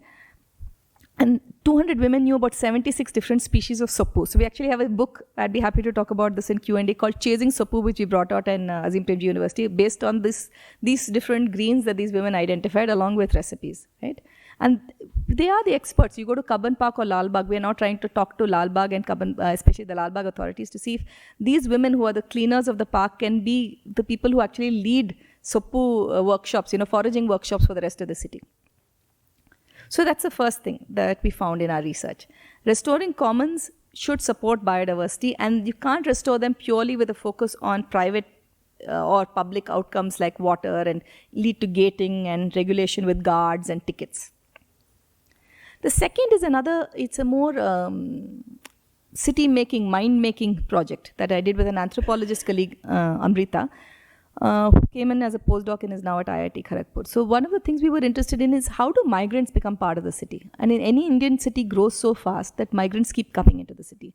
And 200 women knew about 76 different species of sopu. So we actually have a book, I'd be happy to talk about this in Q&A, called Chasing Sopu, which we brought out in Azim Premji University, based on these different greens that these women identified along with recipes, right? And they are the experts. You go to Kaban Park or Lal Bagh, we are now trying to talk to Lal Bagh and especially the Lal Bagh authorities, to see if these women who are the cleaners of the park can be the people who actually lead sopu workshops, foraging workshops for the rest of the city. So that's the first thing that we found in our research. Restoring commons should support biodiversity, and you can't restore them purely with a focus on private or public outcomes like water and lead to gating and regulation with guards and tickets. The second is it's a more city-making, mind-making project that I did with an anthropologist colleague, Amrita, who came in as a postdoc and is now at IIT Kharagpur. So one of the things we were interested in is how do migrants become part of the city? And in any Indian city grows so fast that migrants keep coming into the city.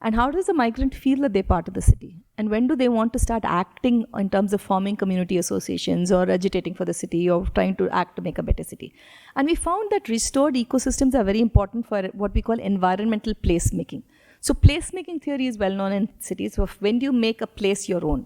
And how does the migrant feel that they're part of the city? And when do they want to start acting in terms of forming community associations or agitating for the city or trying to act to make a better city? And we found that restored ecosystems are very important for what we call environmental placemaking. So placemaking theory is well known in cities of when do you make a place your own.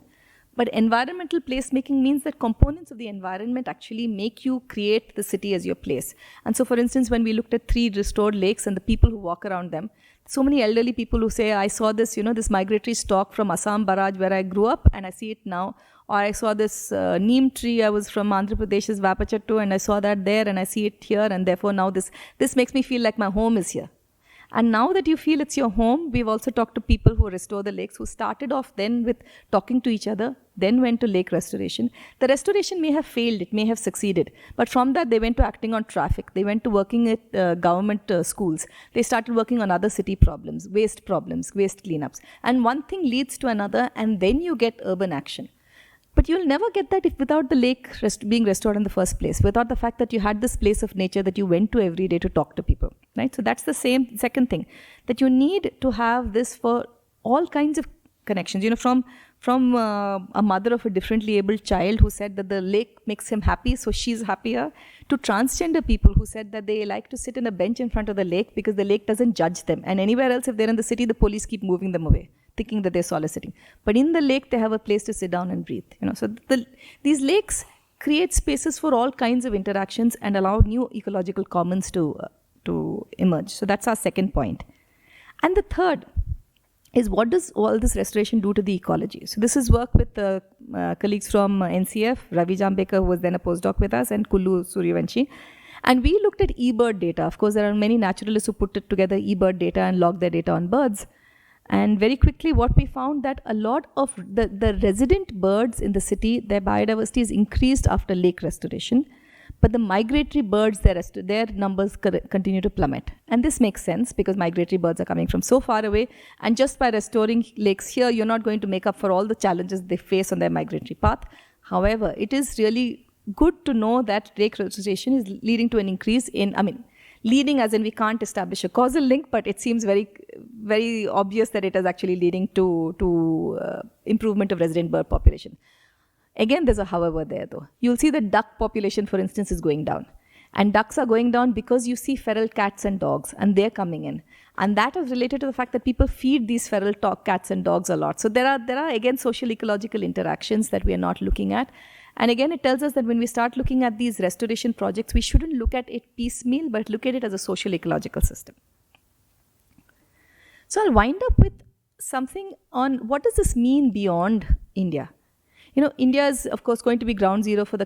But environmental placemaking means that components of the environment actually make you create the city as your place. And so for instance, when we looked at 3 restored lakes and the people who walk around them, so many elderly people who say, I saw this, this migratory stock from Assam Barrage where I grew up and I see it now. Or I saw this neem tree, I was from Andhra Pradesh's Vapachattu and I saw that there and I see it here, and therefore now this makes me feel like my home is here. And now that you feel it's your home, we've also talked to people who restore the lakes, who started off then with talking to each other, then went to lake restoration. The restoration may have failed, it may have succeeded, but from that they went to acting on traffic, they went to working at government schools, they started working on other city problems, waste cleanups. And one thing leads to another, and then you get urban action. But you'll never get that without the lake being restored in the first place, without the fact that you had this place of nature that you went to every day to talk to people, right? So that's the same second thing, that you need to have this for all kinds of connections. From a mother of a differently abled child who said that the lake makes him happy, so she's happier, to transgender people who said that they like to sit in a bench in front of the lake because the lake doesn't judge them. And anywhere else, if they're in the city, the police keep moving them away, thinking that they're soliciting. But in the lake, they have a place to sit down and breathe. So these lakes create spaces for all kinds of interactions and allow new ecological commons to emerge. So that's our second point. And the third is, what does all this restoration do to the ecology? So this is work with colleagues from NCF, Ravi Jambekar, who was then a postdoc with us, and Kullu Suryavanshi. And we looked at eBird data. Of course, there are many naturalists who put together eBird data and log their data on birds. And very quickly, what we found that a lot of the resident birds in the city, their biodiversity is increased after lake restoration. But the migratory birds, their numbers continue to plummet. And this makes sense because migratory birds are coming from so far away. And just by restoring lakes here, you're not going to make up for all the challenges they face on their migratory path. However, it is really good to know that lake restoration is leading to an increase in, leading as in we can't establish a causal link, but it seems very, very obvious that it is actually leading to improvement of resident bird population. Again, there's a however there though. You'll see the duck population, for instance, is going down. And ducks are going down because you see feral cats and dogs, and they're coming in. And that is related to the fact that people feed these feral cats and dogs a lot. So there are again social ecological interactions that we are not looking at. And again, it tells us that when we start looking at these restoration projects, we shouldn't look at it piecemeal, but look at it as a social ecological system. So I'll wind up with something on what does this mean beyond India? India is, of course, going to be ground zero for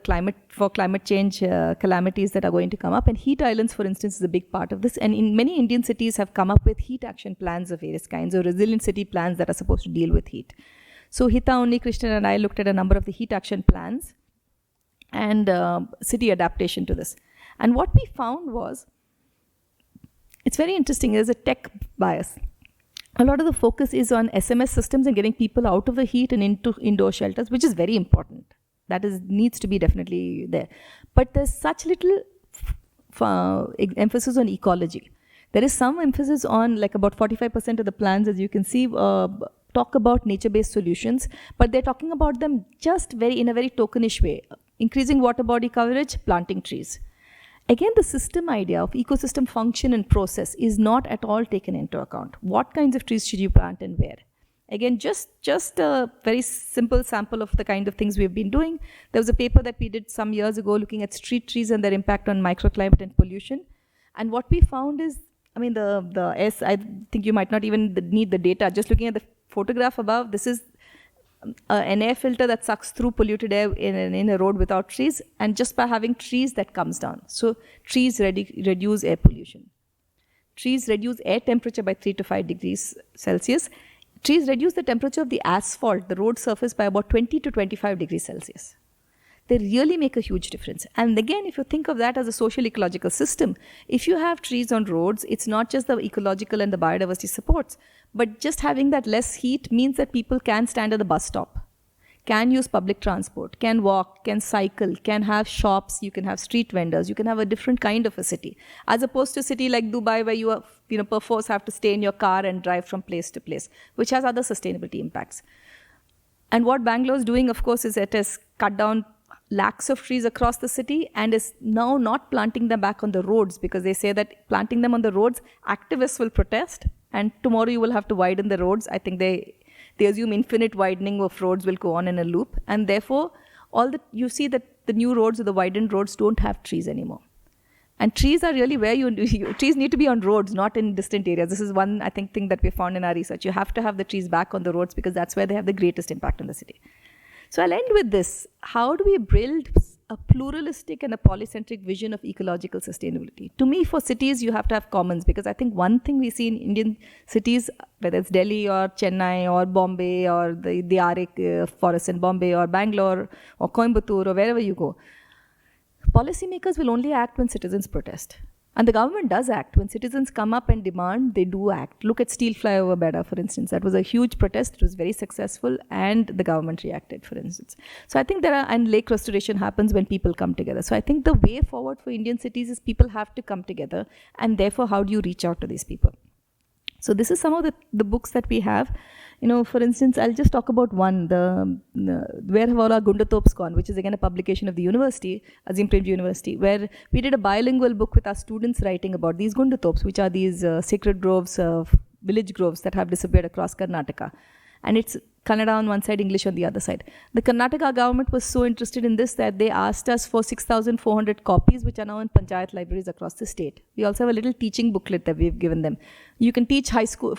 climate change calamities that are going to come up. And heat islands, for instance, is a big part of this. And in many Indian cities have come up with heat action plans of various kinds, or resilient city plans that are supposed to deal with heat. So Hita Unnikrishnan and I looked at a number of the heat action plans and city adaptation to this. And what we found was, it's very interesting, there's a tech bias. A lot of the focus is on SMS systems and getting people out of the heat and into indoor shelters, which is very important. That needs to be definitely there. But there's such little emphasis on ecology. There is some emphasis on, like about 45% of the plans, as you can see, talk about nature-based solutions, but they're talking about them just in a very tokenish way. Increasing water body coverage, planting trees. Again, the system idea of ecosystem function and process is not at all taken into account. What kinds of trees should you plant and where? Again, just a very simple sample of the kind of things we've been doing. There was a paper that we did some years ago looking at street trees and their impact on microclimate and pollution. And what we found is, I think you might not even need the data. Just looking at the photograph above, this is an air filter that sucks through polluted air in a road without trees, and just by having trees that comes down. So trees reduce air pollution. Trees reduce air temperature by 3 to 5 degrees Celsius. Trees reduce the temperature of the asphalt, the road surface, by about 20 to 25 degrees Celsius. They really make a huge difference. And again, if you think of that as a social ecological system, if you have trees on roads, it's not just the ecological and the biodiversity supports, but just having that less heat means that people can stand at the bus stop, can use public transport, can walk, can cycle, can have shops, you can have street vendors, you can have a different kind of a city. As opposed to a city like Dubai where you are, perforce have to stay in your car and drive from place to place, which has other sustainability impacts. And what Bangalore is doing, of course, is it has cut down lakhs of trees across the city and is now not planting them back on the roads, because they say that planting them on the roads, activists will protest and tomorrow you will have to widen the roads. I think they assume infinite widening of roads will go on in a loop, and therefore you see that the new roads or the widened roads don't have trees anymore. And trees are really where trees need to be on roads, not in distant areas. This is one, I think, thing that we found in our research. You have to have the trees back on the roads because that's where they have the greatest impact on the city. So I'll end with this. How do we build a pluralistic and a polycentric vision of ecological sustainability? To me, for cities, you have to have commons, because I think one thing we see in Indian cities, whether it's Delhi or Chennai or Bombay or the Arik forest in Bombay or Bangalore or Coimbatore or wherever you go, policymakers will only act when citizens protest. And the government does act. When citizens come up and demand, they do act. Look at Steel Flyover Beda, for instance. That was a huge protest. It was very successful, and the government reacted, for instance. So I think and lake restoration happens when people come together. So I think the way forward for Indian cities is people have to come together, and therefore, how do you reach out to these people? So this is some of the books that we have. For instance, I'll just talk about one, Where Have All Our Gundatops Gone, which is again a publication of the university, Azim Premji University, where we did a bilingual book with our students writing about these Gundatops, which are these sacred groves, village groves that have disappeared across Karnataka. And it's Kannada on one side, English on the other side. The Karnataka government was so interested in this that they asked us for 6,400 copies, which are now in panchayat libraries across the state. We also have a little teaching booklet that we've given them. You can teach high school,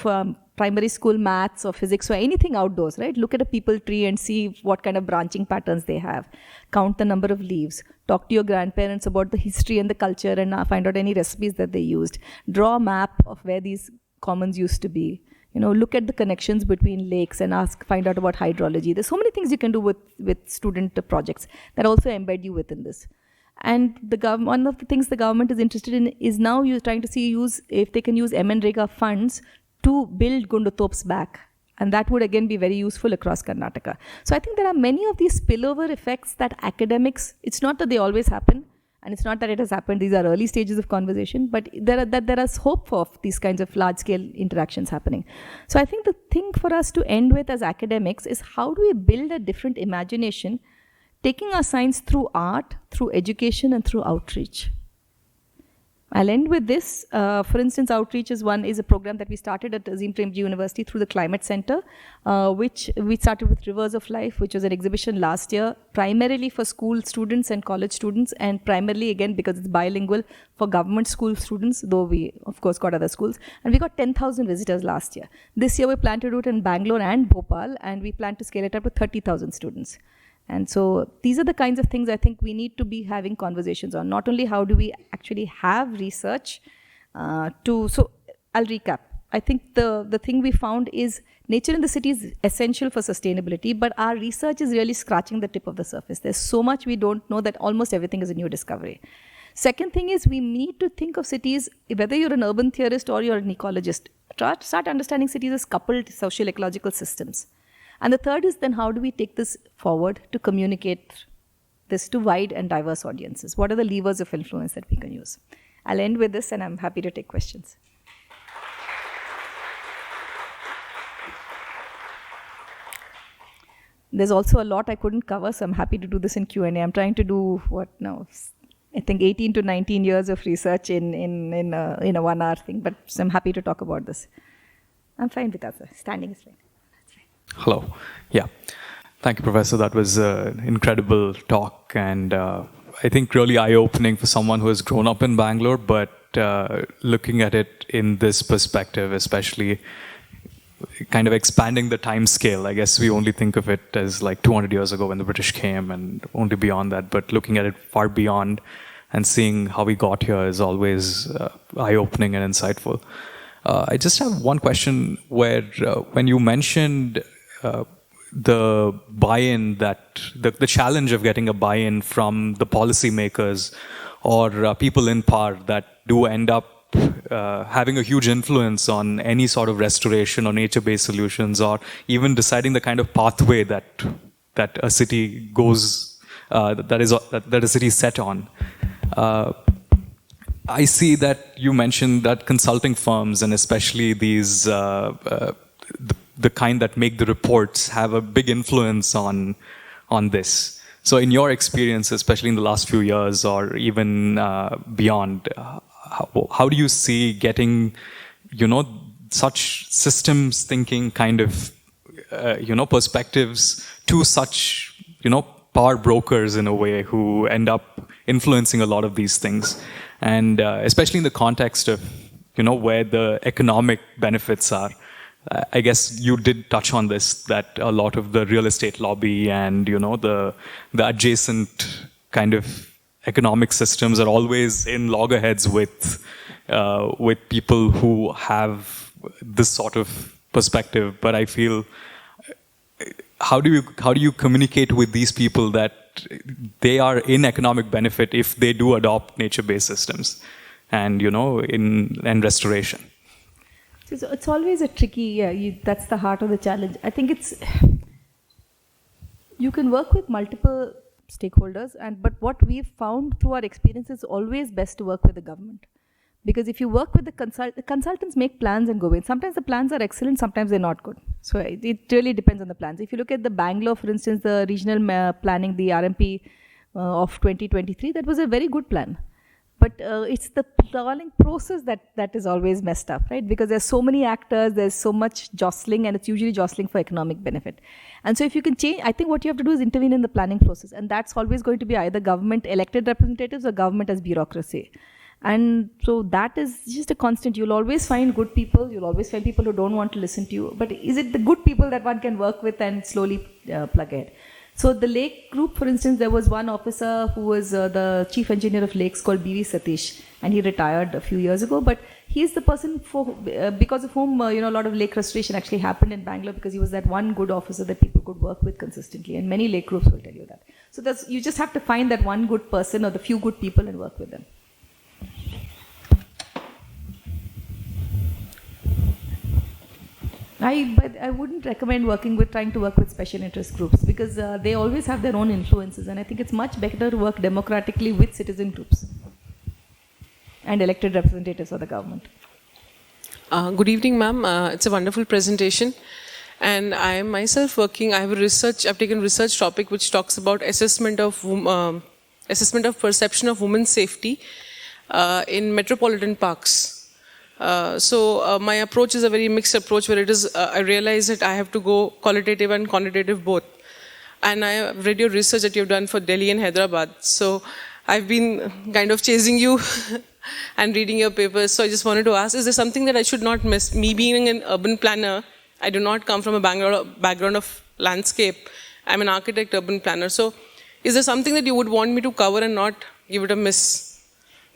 primary school maths or physics or anything outdoors, right? Look at a peepal tree and see what kind of branching patterns they have. Count the number of leaves. Talk to your grandparents about the history and the culture and find out any recipes that they used. Draw a map of where these commons used to be. Look at the connections between lakes and find out about hydrology. There's so many things you can do with student projects that also embed you within this. And one of the things the government is interested in is now you're trying to see if they can use MNREGA funds to build Gundatops back. And that would again be very useful across Karnataka. So I think there are many of these spillover effects that academics, it's not that they always happen, and it's not that it has happened, these are early stages of conversation, but there is hope for these kinds of large-scale interactions happening. So I think the thing for us to end with as academics is how do we build a different imagination, taking our science through art, through education, and through outreach. I'll end with this. For instance, outreach is a program that we started at Azim Premji University through the Climate Center, which we started with Rivers of Life, which was an exhibition last year, primarily for school students and college students, and primarily, again, because it's bilingual, for government school students, though we, of course, got other schools. And we got 10,000 visitors last year. This year, we plan to do it in Bangalore and Bhopal, and we plan to scale it up to 30,000 students. And so these are the kinds of things I think we need to be having conversations on. Not only how do we actually have research so I'll recap. I think the thing we found is nature in the city is essential for sustainability, but our research is really scratching the tip of the surface. There's so much we don't know that almost everything is a new discovery. Second thing is we need to think of cities, whether you're an urban theorist or you're an ecologist, start understanding cities as coupled social ecological systems. And the third is then how do we take this forward to communicate this to wide and diverse audiences? What are the levers of influence that we can use? I'll end with this and I'm happy to take questions. There's also a lot I couldn't cover, so I'm happy to do this in Q&A. I'm trying to do I think 18 to 19 years of research in a 1 hour thing, but so I'm happy to talk about this. I'm fine with that, sir. Standing is fine. Hello. Yeah. Thank you, Professor. That was an incredible talk and I think really eye-opening for someone who has grown up in Bangalore, but looking at it in this perspective, especially kind of expanding the time scale. I guess we only think of it as like 200 years ago when the British came and only beyond that, but looking at it far beyond and seeing how we got here is always eye-opening and insightful. I just have one question where when you mentioned the buy-in the challenge of getting a buy-in from the policymakers or people in power that do end up having a huge influence on any sort of restoration or nature-based solutions or even deciding the kind of pathway that that a city goes, that a city is set on. I see that you mentioned that consulting firms, and especially these, the kind that make the reports, have a big influence on this. So in your experience, especially in the last few years or even beyond, how do you see getting, such systems thinking kind of, perspectives to such, power brokers in a way who end up influencing a lot of these things? And especially in the context of, where the economic benefits are. I guess you did touch on this, that a lot of the real estate lobby and, the adjacent kind of economic systems are always in loggerheads with people who have this sort of perspective. But I feel, how do you communicate with these people that they are in economic benefit if they do adopt nature-based systems and, in restoration? So it's always a tricky, that's the heart of the challenge. I think you can work with multiple stakeholders, but what we've found through our experience is always best to work with the government. Because if you work with the consultants make plans and go away. Sometimes the plans are excellent, sometimes they're not good. So it really depends on the plans. If you look at the Bangalore, for instance, the regional planning, the RMP of 2023, that was a very good plan. But it's the planning process that is always messed up, right? Because there's so many actors, there's so much jostling, and it's usually jostling for economic benefit. And so if you can change, I think what you have to do is intervene in the planning process. And that's always going to be either government elected representatives or government as bureaucracy. And so that is just a constant. You'll always find good people. You'll always find people who don't want to listen to you. But is it the good people that one can work with and slowly plug ahead? So the Lake Group, for instance, there was one officer who was the chief engineer of lakes called B.V. Satish, and he retired a few years ago. But he's the person because of whom a lot of lake restoration actually happened in Bangalore, because he was that one good officer that people could work with consistently. And many lake groups will tell you that. So you just have to find that one good person or the few good people and work with them. But I wouldn't recommend trying to work with special interest groups, because they always have their own influences, and I think it's much better to work democratically with citizen groups and elected representatives of the government. Good evening, ma'am. It's a wonderful presentation. And I am myself I've taken a research topic which talks about assessment of perception of women's safety in metropolitan parks. So my approach is a very mixed approach, where I realize that I have to go qualitative and quantitative both. And I have read your research that you've done for Delhi and Hyderabad. So I've been kind of chasing you and reading your papers. So I just wanted to ask, is there something that I should not miss? Me being an urban planner, I do not come from a background of landscape. I'm an architect, urban planner. So is there something that you would want me to cover and not give it a miss?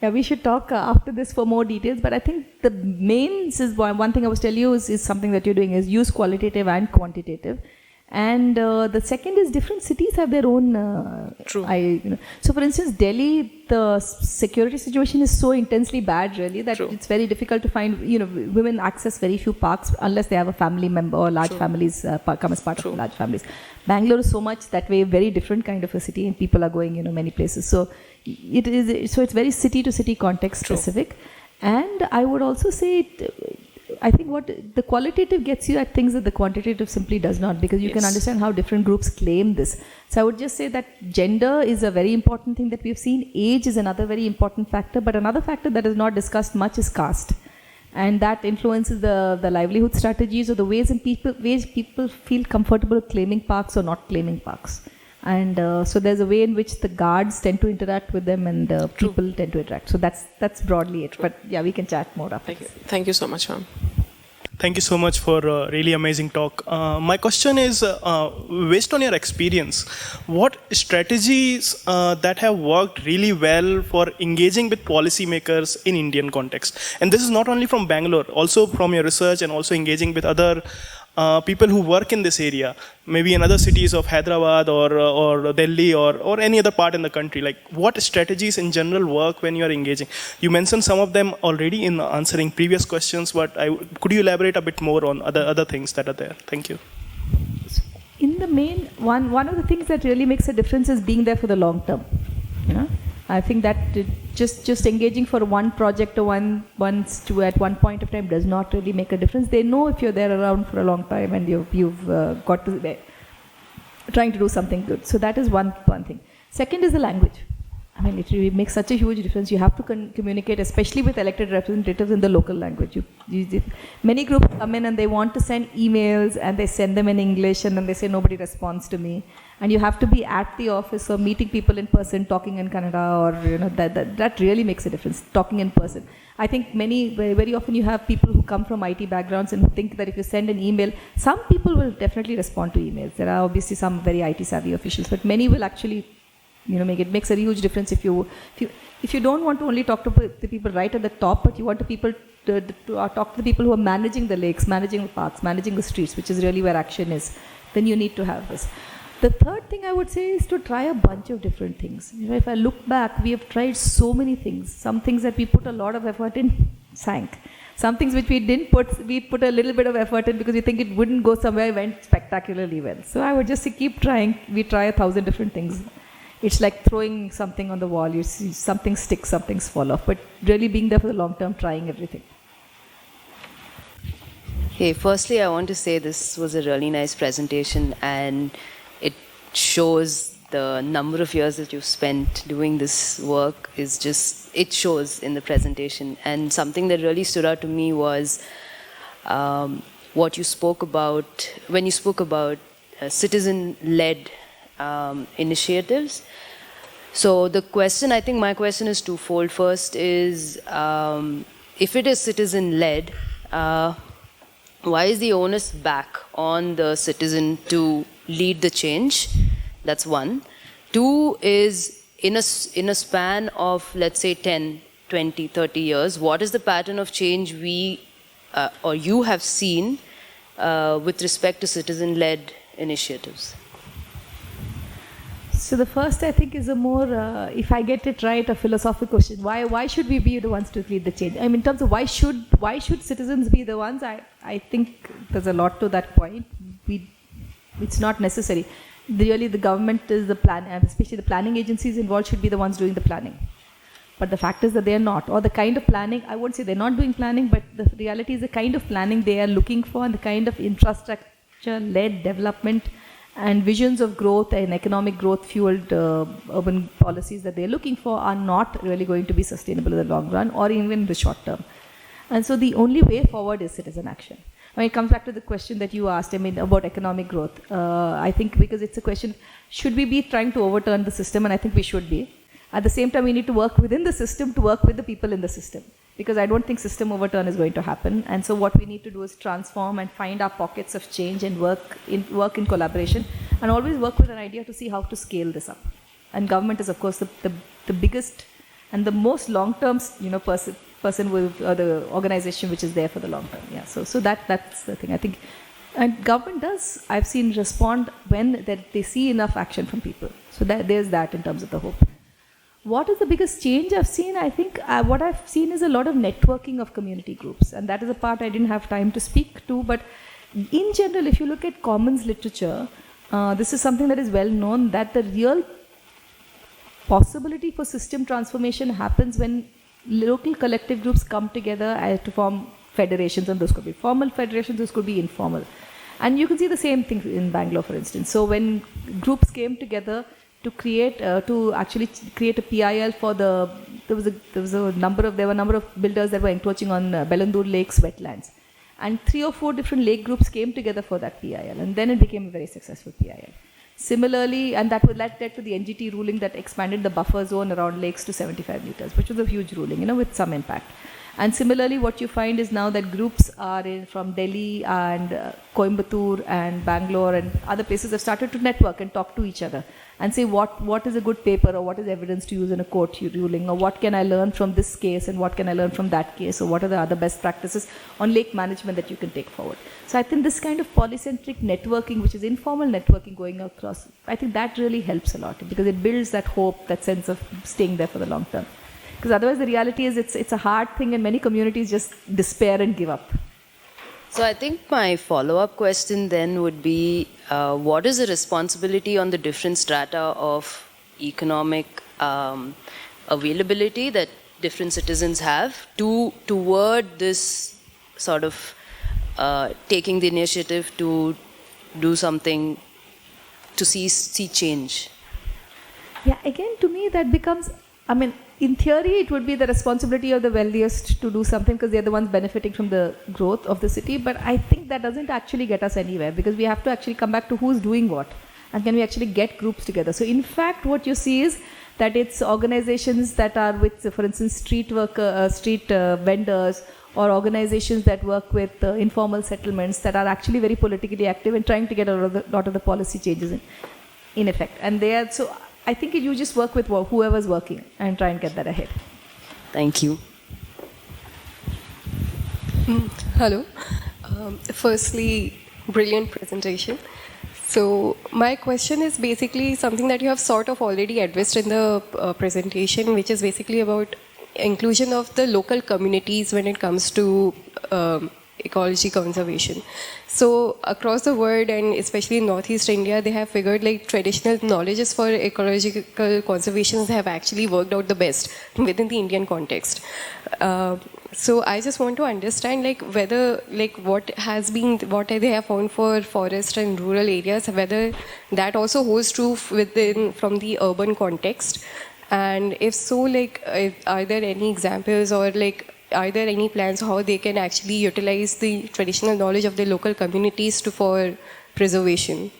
Yeah, we should talk after this for more details, but I think the main is one thing I was telling you is something that you're doing is use qualitative and quantitative. And the second is different cities have their own. True. So, for instance, Delhi, the security situation is so intensely bad, really, that True. it's very difficult to find. Women access very few parks unless they have a family member or large True. families come as part True. of large families. Bangalore is so much that way, very different kind of a city, and people are going, many places. So it's very city to city context specific. True. And I would also say, I think what the qualitative gets you at things that the quantitative simply does not, because you can understand how different groups claim this. So I would just say that gender is a very important thing that we've seen. Age is another very important factor, but another factor that is not discussed much is caste. And that influences the livelihood strategies or the ways people feel comfortable claiming parks or not claiming parks. And so there's a way in which the guards tend to interact with them and people tend to interact. So that's broadly it. But yeah, we can chat more after. Thank you so much, ma'am. Thank you so much for a really amazing talk. My question is, based on your experience, what strategies that have worked really well for engaging with policymakers in Indian context? And this is not only from Bangalore, also from your research and also engaging with other people who work in this area, maybe in other cities of Hyderabad or Delhi or any other part in the country. Like, what strategies in general work when you are engaging? You mentioned some of them already in answering previous questions, but could you elaborate a bit more on other things that are there? Thank you. In think the main one of the things that really makes a difference is being there for the long term. I think that just engaging for one project or at one point of time does not really make a difference. They know if you're there around for a long time and you've got to be trying to do something good. So that is one thing. Second is the language. I mean, it really makes such a huge difference. You have to communicate, especially with elected representatives, in the local language. Many groups come in and they want to send emails and they send them in English and then they say nobody responds to me. And you have to be at the office or meeting people in person, talking in Kannada, or that really makes a difference. Talking in person. I think very often you have people who come from IT backgrounds and who think that if you send an email, some people will definitely respond to emails. There are obviously some very IT savvy officials, but many will actually. It makes a huge difference if you don't want to only talk to the people right at the top, but you want to talk to the people who are managing the lakes, managing the parks, managing the streets, which is really where action is. Then you need to have this. The third thing I would say is to try a bunch of different things. If I look back, we have tried so many things. Some things that we put a lot of effort in sank. Some things which we didn't we put a little bit of effort in because we think it wouldn't go somewhere, went spectacularly well. So I would just say keep trying. We try 1,000 different things. It's like throwing something on the wall. You see something stick, something fall off. But really being there for the long term, trying everything. Hey, firstly, I want to say this was a really nice presentation, and it shows the number of years that you've spent doing this work it shows in the presentation. And something that really stood out to me was what you spoke about when you spoke about citizen-led initiatives. So my question is twofold. First is, if it is citizen-led, why is the onus back on the citizen to lead the change? That's one. Two is, in a span of, let's say, 10, 20, 30 years, what is the pattern of change or you have seen with respect to citizen-led initiatives? So the first, I think, is a more, if I get it right, a philosophical question. Why should we be the ones to lead the change? I mean, in terms of why should citizens be the ones? I think there's a lot to that point. It's not necessary. Really, the government is the plan, and especially the planning agencies involved should be the ones doing the planning. But the fact is that they are not, or the kind of planning. I won't say they're not doing planning, but the reality is the kind of planning they are looking for, and the kind of infrastructure-led development and visions of growth and economic growth fueled urban policies that they're looking for are not really going to be sustainable in the long run or even in the short term. And so the only way forward is citizen action. When it comes back to the question that you asked, about economic growth, I think because it's a question, should we be trying to overturn the system? And I think we should be. At the same time, we need to work within the system to work with the people in the system. Because I don't think system overturn is going to happen. And so what we need to do is transform and find our pockets of change and work in collaboration, and always work with an idea to see how to scale this up. And government is, of course, the biggest and the most long-term person with the organization which is there for the long term. Yeah. So that's the thing. I think, and government does, I've seen, respond when they see enough action from people. So there's that in terms of the hope. What is the biggest change I've seen? I think what I've seen is a lot of networking of community groups. And that is a part I didn't have time to speak to. But in general, if you look at commons literature, this is something that is well known, that the real possibility for system transformation happens when local collective groups come together to form federations. And those could be formal federations, those could be informal. And you can see the same thing in Bangalore, for instance. So when groups came together to actually create a PIL for there were a number of builders that were encroaching on Bellandur Lake's wetlands, and 3 or 4 different lake groups came together for that PIL, and then it became a very successful PIL. Similarly, and that led to the NGT ruling that expanded the buffer zone around lakes to 75 meters, which was a huge ruling, with some impact. And similarly, what you find is now that groups are from Delhi and Coimbatore and Bangalore and other places have started to network and talk to each other and say what is a good paper, or what is evidence to use in a court ruling, or what can I learn from this case and what can I learn from that case, or what are the other best practices on lake management that you can take forward. So I think this kind of polycentric networking, which is informal networking going across, I think that really helps a lot, because it builds that hope, that sense of staying there for the long term. Because otherwise the reality is it's a hard thing, and many communities just despair and give up. So I think my follow-up question then would be, what is the responsibility on the different strata of economic availability that different citizens have toward this sort of taking the initiative to do something to see change? Yeah, again, to me, that becomes, I mean, in theory, it would be the responsibility of the wealthiest to do something because they're the ones benefiting from the growth of the city. But I think that doesn't actually get us anywhere because we have to actually come back to who's doing what and can we actually get groups together. So in fact, what you see is that it's organizations that are with, for instance, street vendors or organizations that work with informal settlements that are actually very politically active and trying to get a lot of the policy changes in effect. And they are, so I think you just work with whoever's working and try and get that ahead. Thank you. Hello. Firstly, brilliant presentation. So my question is basically something that you have sort of already addressed in the presentation, which is basically about inclusion of the local communities when it comes to ecology conservation. So across the world and especially in Northeast India, they have figured like traditional knowledges for ecological conservation have actually worked out the best within the Indian context. So I just want to understand like whether like what they have found for forest and rural areas, whether that also holds true from the urban context. And if so, like, are there any examples or like, are there any plans how they can actually utilize the traditional knowledge of the local communities for preservation?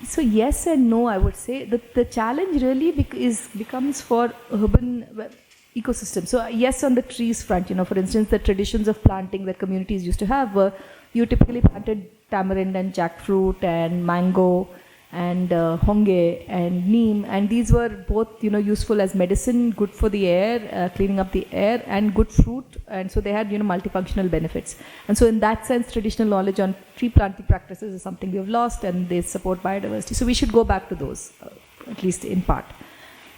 So yes and no, I would say. The challenge really becomes for urban ecosystems. So yes, on the trees front, for instance, the traditions of planting that communities used to have were you typically planted tamarind and jackfruit and mango and honge and neem, and these were both useful as medicine, good for the air, cleaning up the air, and good fruit, and so they had multifunctional benefits. And so in that sense, traditional knowledge on tree planting practices is something we have lost, and they support biodiversity. So we should go back to those, at least in part.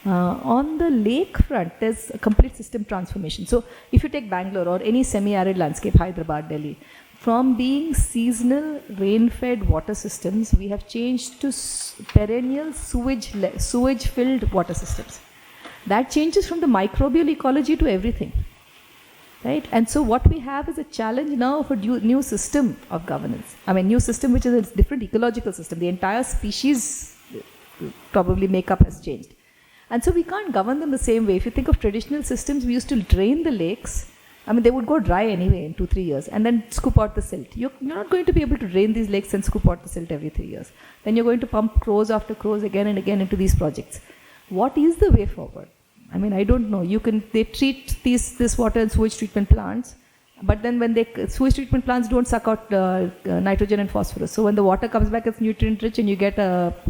On the lake front, there's a complete system transformation. So if you take Bangalore or any semi-arid landscape, Hyderabad, Delhi, from being seasonal rain-fed water systems, we have changed to perennial sewage-filled water systems. That changes from the microbial ecology to everything, right? And so what we have is a challenge now of a new system of governance. I mean, new system which is a different ecological system. The entire species probably makeup has changed. And so we can't govern them the same way. If you think of traditional systems, we used to drain the lakes. I mean, they would go dry anyway in 2-3 years and then scoop out the silt. You're not going to be able to drain these lakes and scoop out the silt every 3 years. Then you're going to pump crores after crores again and again into these projects. What is the way forward? I mean, I don't know. They treat this water and sewage treatment plants, but then when sewage treatment plants don't suck out nitrogen and phosphorus. So when the water comes back, it's nutrient rich and you get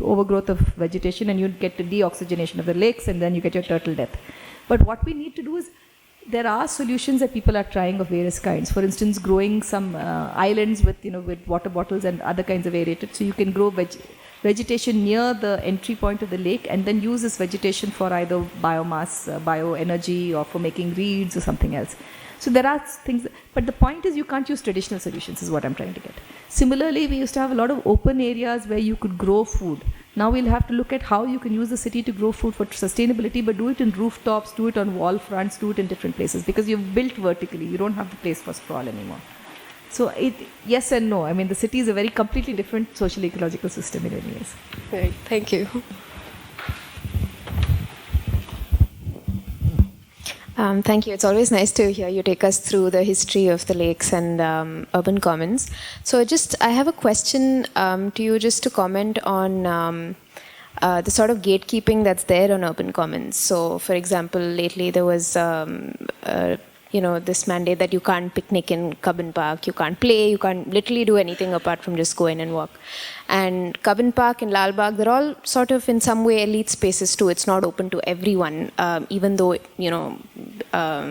overgrowth of vegetation and you get the deoxygenation of the lakes and then you get your turtle death. But what we need to do is, there are solutions that people are trying of various kinds. For instance, growing some islands with water bottles and other kinds of aerated. So you can grow vegetation near the entry point of the lake and then use this vegetation for either biomass, bioenergy, or for making reeds or something else. So there are things, but the point is you can't use traditional solutions is what I'm trying to get. Similarly, we used to have a lot of open areas where you could grow food. Now we'll have to look at how you can use the city to grow food for sustainability, but do it in rooftops, do it on wall fronts, do it in different places, because you've built vertically. You don't have the place for sprawl anymore. So yes and no. I mean, the city is a very completely different social ecological system in many ways. Right. Thank you. Thank you. It's always nice to hear you take us through the history of the lakes and urban commons. So I have a question to you just to comment on the sort of gatekeeping that's there on urban commons. So, for example, lately there was this mandate that you can't picnic in Cubbon Park, you can't play, you can't literally do anything apart from just go in and walk. And Cubbon Park and Lal Bagh, they're all sort of in some way elite spaces too. It's not open to everyone, even though,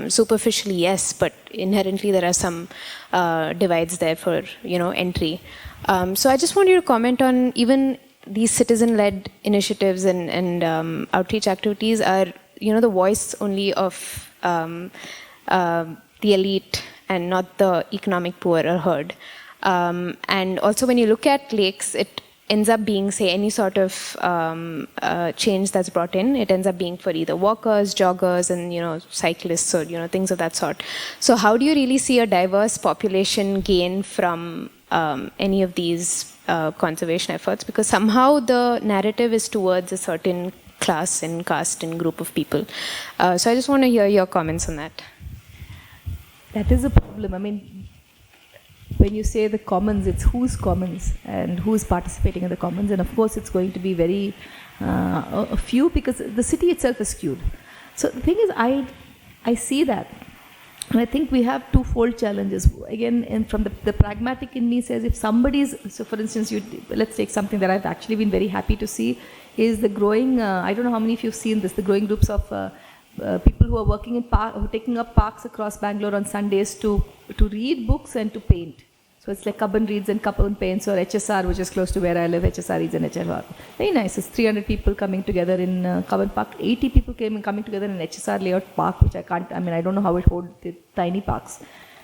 superficially yes, but inherently there are some divides there for, entry. So I just want you to comment on even these citizen-led initiatives and outreach activities are, the voice only of the elite and not the economic poor or herd. And also when you look at lakes, it ends up being, say, any sort of change that's brought in, it ends up being for either walkers, joggers, and cyclists, or things of that sort. So how do you really see a diverse population gain from any of these conservation efforts? Because somehow the narrative is towards a certain class and caste and group of people. So I just want to hear your comments on that. That is a problem. I mean, when you say the commons, it's whose commons and who's participating in the commons. And of course, it's going to be very a few, because the city itself is skewed. So the thing is, I see that. And I think we have twofold challenges. Again, and from the pragmatic in me says, if somebody's, so for instance, let's take something that I've actually been very happy to see, is the growing, I don't know how many of you have seen this, the growing groups of people who are working in who are taking up parks across Bangalore on Sundays to read books and to paint. So it's like Cubbon reads and Cubbon paints, or HSR, which is close to where I live, HSR reads and HSR. Very nice. It's 300 people coming together in Cubbon Park. 80 people coming together in HSR layout park, which I don't know how it holds the tiny parks.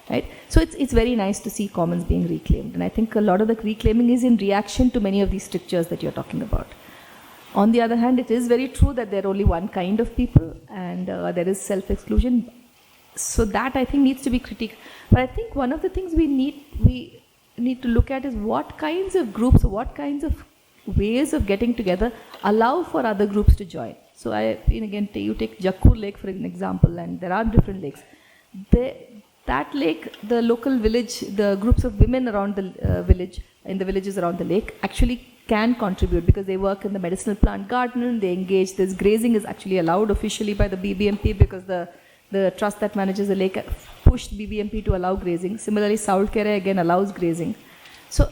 Right? So it's very nice to see commons being reclaimed. And I think a lot of the reclaiming is in reaction to many of these strictures that you're talking about. On the other hand, it is very true that there are only one kind of people, and there is self-exclusion. So that, I think, needs to be critiqued. But I think one of the things we need to look at is what kinds of groups, what kinds of ways of getting together allow for other groups to join. So you take Jakkur Lake for an example, and there are different lakes. That lake, the local village, the groups of women around the village, in the villages around the lake, actually can contribute because they work in the medicinal plant garden, they engage. This grazing is actually allowed officially by the BBMP because the trust that manages the lake pushed BBMP to allow grazing. Similarly, Saulkere again allows grazing. So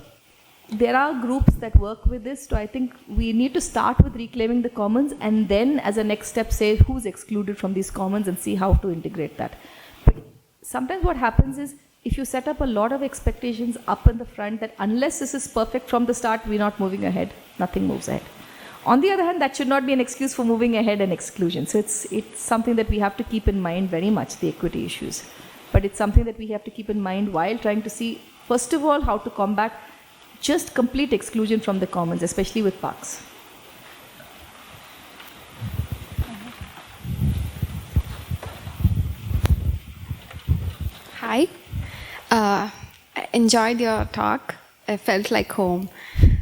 there are groups that work with this. So I think we need to start with reclaiming the commons, and then as a next step say who's excluded from these commons and see how to integrate that. But sometimes what happens is, if you set up a lot of expectations up in the front that unless this is perfect from the start, we're not moving ahead, nothing moves ahead. On the other hand, that should not be an excuse for moving ahead and exclusion. So it's something that we have to keep in mind very much, the equity issues. But it's something that we have to keep in mind while trying to see, first of all, how to combat just complete exclusion from the commons, especially with parks. Hi. I enjoyed your talk. I felt like home.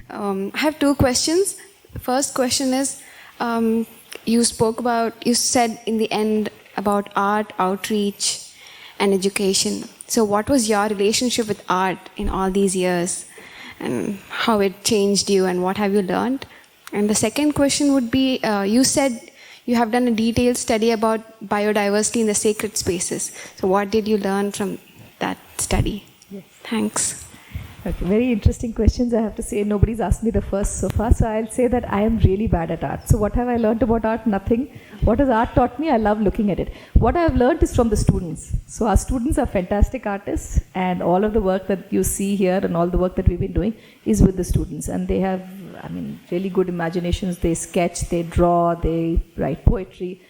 I have two questions. The first question is, you said in the end about art, outreach, and education. So what was your relationship with art in all these years, and how it changed you, and what have you learned? And the second question would be, you said you have done a detailed study about biodiversity in the sacred spaces. So what did you learn from that study? Yes. Thanks. Okay, very interesting questions. I have to say, nobody's asked me the first so far, so I'll say that I am really bad at art. So what have I learned about art? Nothing. What has art taught me? I love looking at it. What I have learned is from the students. So our students are fantastic artists, and all of the work that you see here and all the work that we've been doing is with the students. And they have, really good imaginations. They sketch, they draw, they write poetry.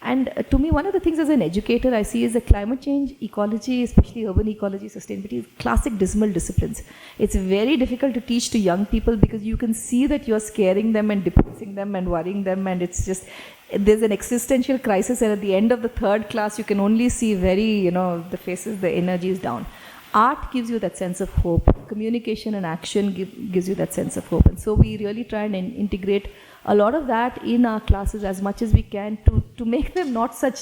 And to me, one of the things as an educator I see is that climate change, ecology, especially urban ecology, sustainability, is classic dismal disciplines. It's very difficult to teach to young people because you can see that you're scaring them and depressing them and worrying them, and it's just, there's an existential crisis, and at the end of the third class, you can only see very, the faces, the energy is down. Art gives you that sense of hope. Communication and action gives you that sense of hope. And so we really try and integrate a lot of that in our classes as much as we can to make them not such,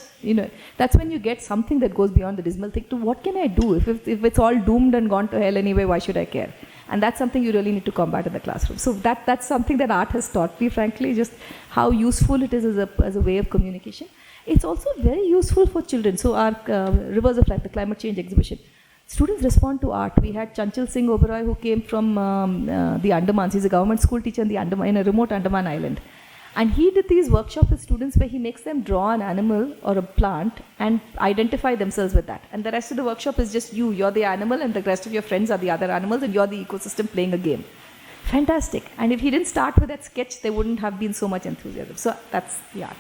that's when you get something that goes beyond the dismal thing to what can I do? If it's all doomed and gone to hell anyway, why should I care? And that's something you really need to combat in the classroom. So that's something that art has taught me, frankly, just how useful it is as a way of communication. It's also very useful for children. So our Rivers of Life, the climate change exhibition, students respond to art. We had Chanchal Singh Oberoi, who came from the Andamans. He's a government school teacher in a remote Andaman island. And he did these workshops with students where he makes them draw an animal or a plant and identify themselves with that. And the rest of the workshop is just you're the animal, and the rest of your friends are the other animals, and you're the ecosystem playing a game. Fantastic. And if he didn't start with that sketch, there wouldn't have been so much enthusiasm. So that's the art.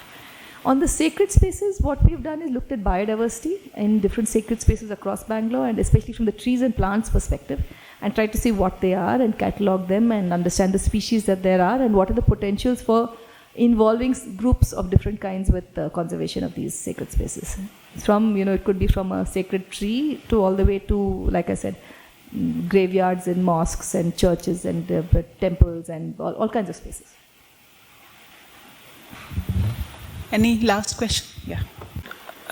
On the sacred spaces, what we've done is looked at biodiversity in different sacred spaces across Bangalore, and especially from the trees and plants perspective, and tried to see what they are and catalog them and understand the species that there are and what are the potentials for involving groups of different kinds with the conservation of these sacred spaces. From, it could be from a sacred tree to all the way to, like I said, graveyards and mosques and churches and temples and all kinds of spaces. Any last question? Yeah.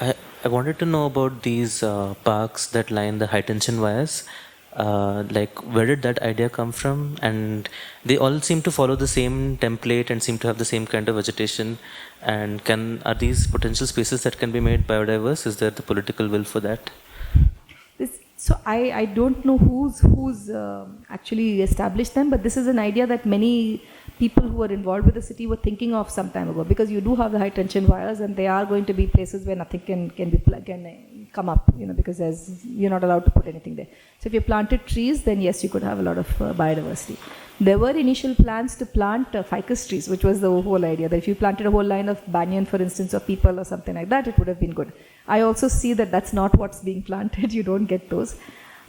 I wanted to know about these parks that line the high tension wires. Where did that idea come from? And they all seem to follow the same template and seem to have the same kind of vegetation. And are these potential spaces that can be made biodiverse? Is there the political will for that? So I don't know who's actually established them, but this is an idea that many people who are involved with the city were thinking of some time ago, because you do have the high tension wires and they are going to be places where nothing can come up, because you're not allowed to put anything there. So if you planted trees, then yes, you could have a lot of biodiversity. There were initial plans to plant ficus trees, which was the whole idea, that if you planted a whole line of banyan, for instance, or people or something like that, it would have been good. I also see that that's not what's being planted. You don't get those.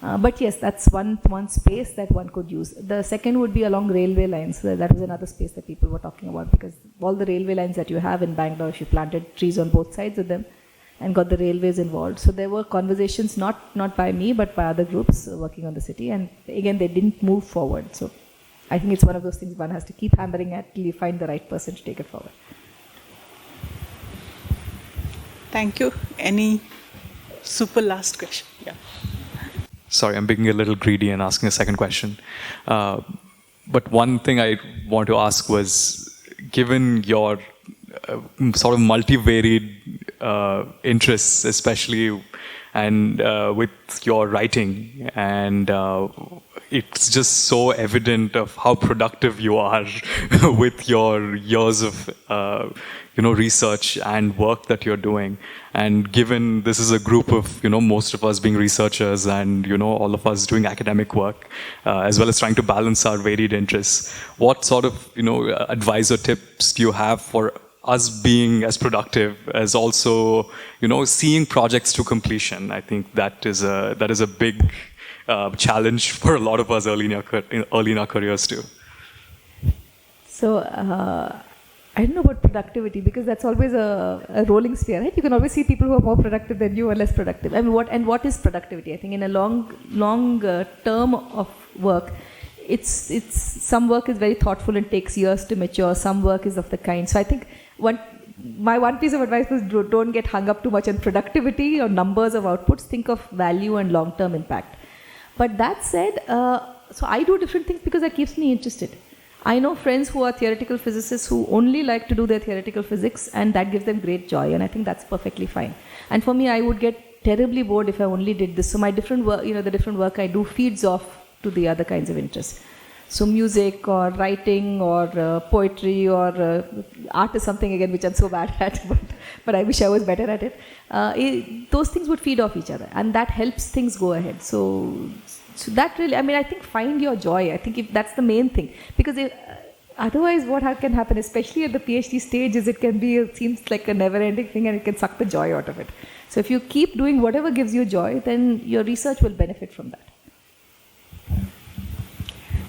But yes, that's one space that one could use. The second would be along railway lines. That was another space that people were talking about, because all the railway lines that you have in Bangalore, if you planted trees on both sides of them and got the railways involved. So there were conversations, not by me, but by other groups working on the city. And again, they didn't move forward. So I think it's one of those things one has to keep hammering at till you find the right person to take it forward. Thank you. Any super last question? Yeah. Sorry, I'm being a little greedy and asking a second question. But one thing I want to ask was, given your sort of multivaried interests, especially, and with your writing, and it's just so evident of how productive you are with your years of research and work that you're doing. And given this is a group of most of us being researchers and all of us doing academic work, as well as trying to balance our varied interests, what sort of advice or tips do you have for us being as productive as also seeing projects to completion? I think that is a big challenge for a lot of us early in our careers too. So I don't know about productivity, because that's always a rolling sphere, right? You can always see people who are more productive than you or less productive. I mean, what is productivity? I think in a long term of work, it's some work is very thoughtful and takes years to mature. Some work is of the kind. So I think my one piece of advice was don't get hung up too much on productivity or numbers of outputs. Think of value and long-term impact. But that said, so I do different things because that keeps me interested. I know friends who are theoretical physicists who only like to do their theoretical physics, and that gives them great joy, and I think that's perfectly fine. And for me, I would get terribly bored if I only did this. So my different work, the different work I do feeds off to the other kinds of interests. So music or writing or poetry or art is something again which I'm so bad at, but I wish I was better at it. Those things would feed off each other, and that helps things go ahead. So that really, I think find your joy. I think if that's the main thing, because otherwise what can happen, especially at the PhD stage, is it seems like a never-ending thing, and it can suck the joy out of it. So if you keep doing whatever gives you joy, then your research will benefit from that.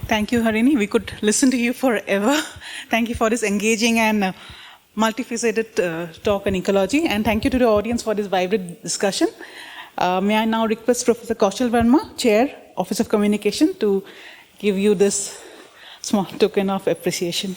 Thank you, Harini. We could listen to you forever. Thank you for this engaging and multifaceted talk on ecology, and thank you to the audience for this vibrant discussion. May I now request Professor Kaushal Verma, Chair, Office of Communication, to give you this small token of appreciation.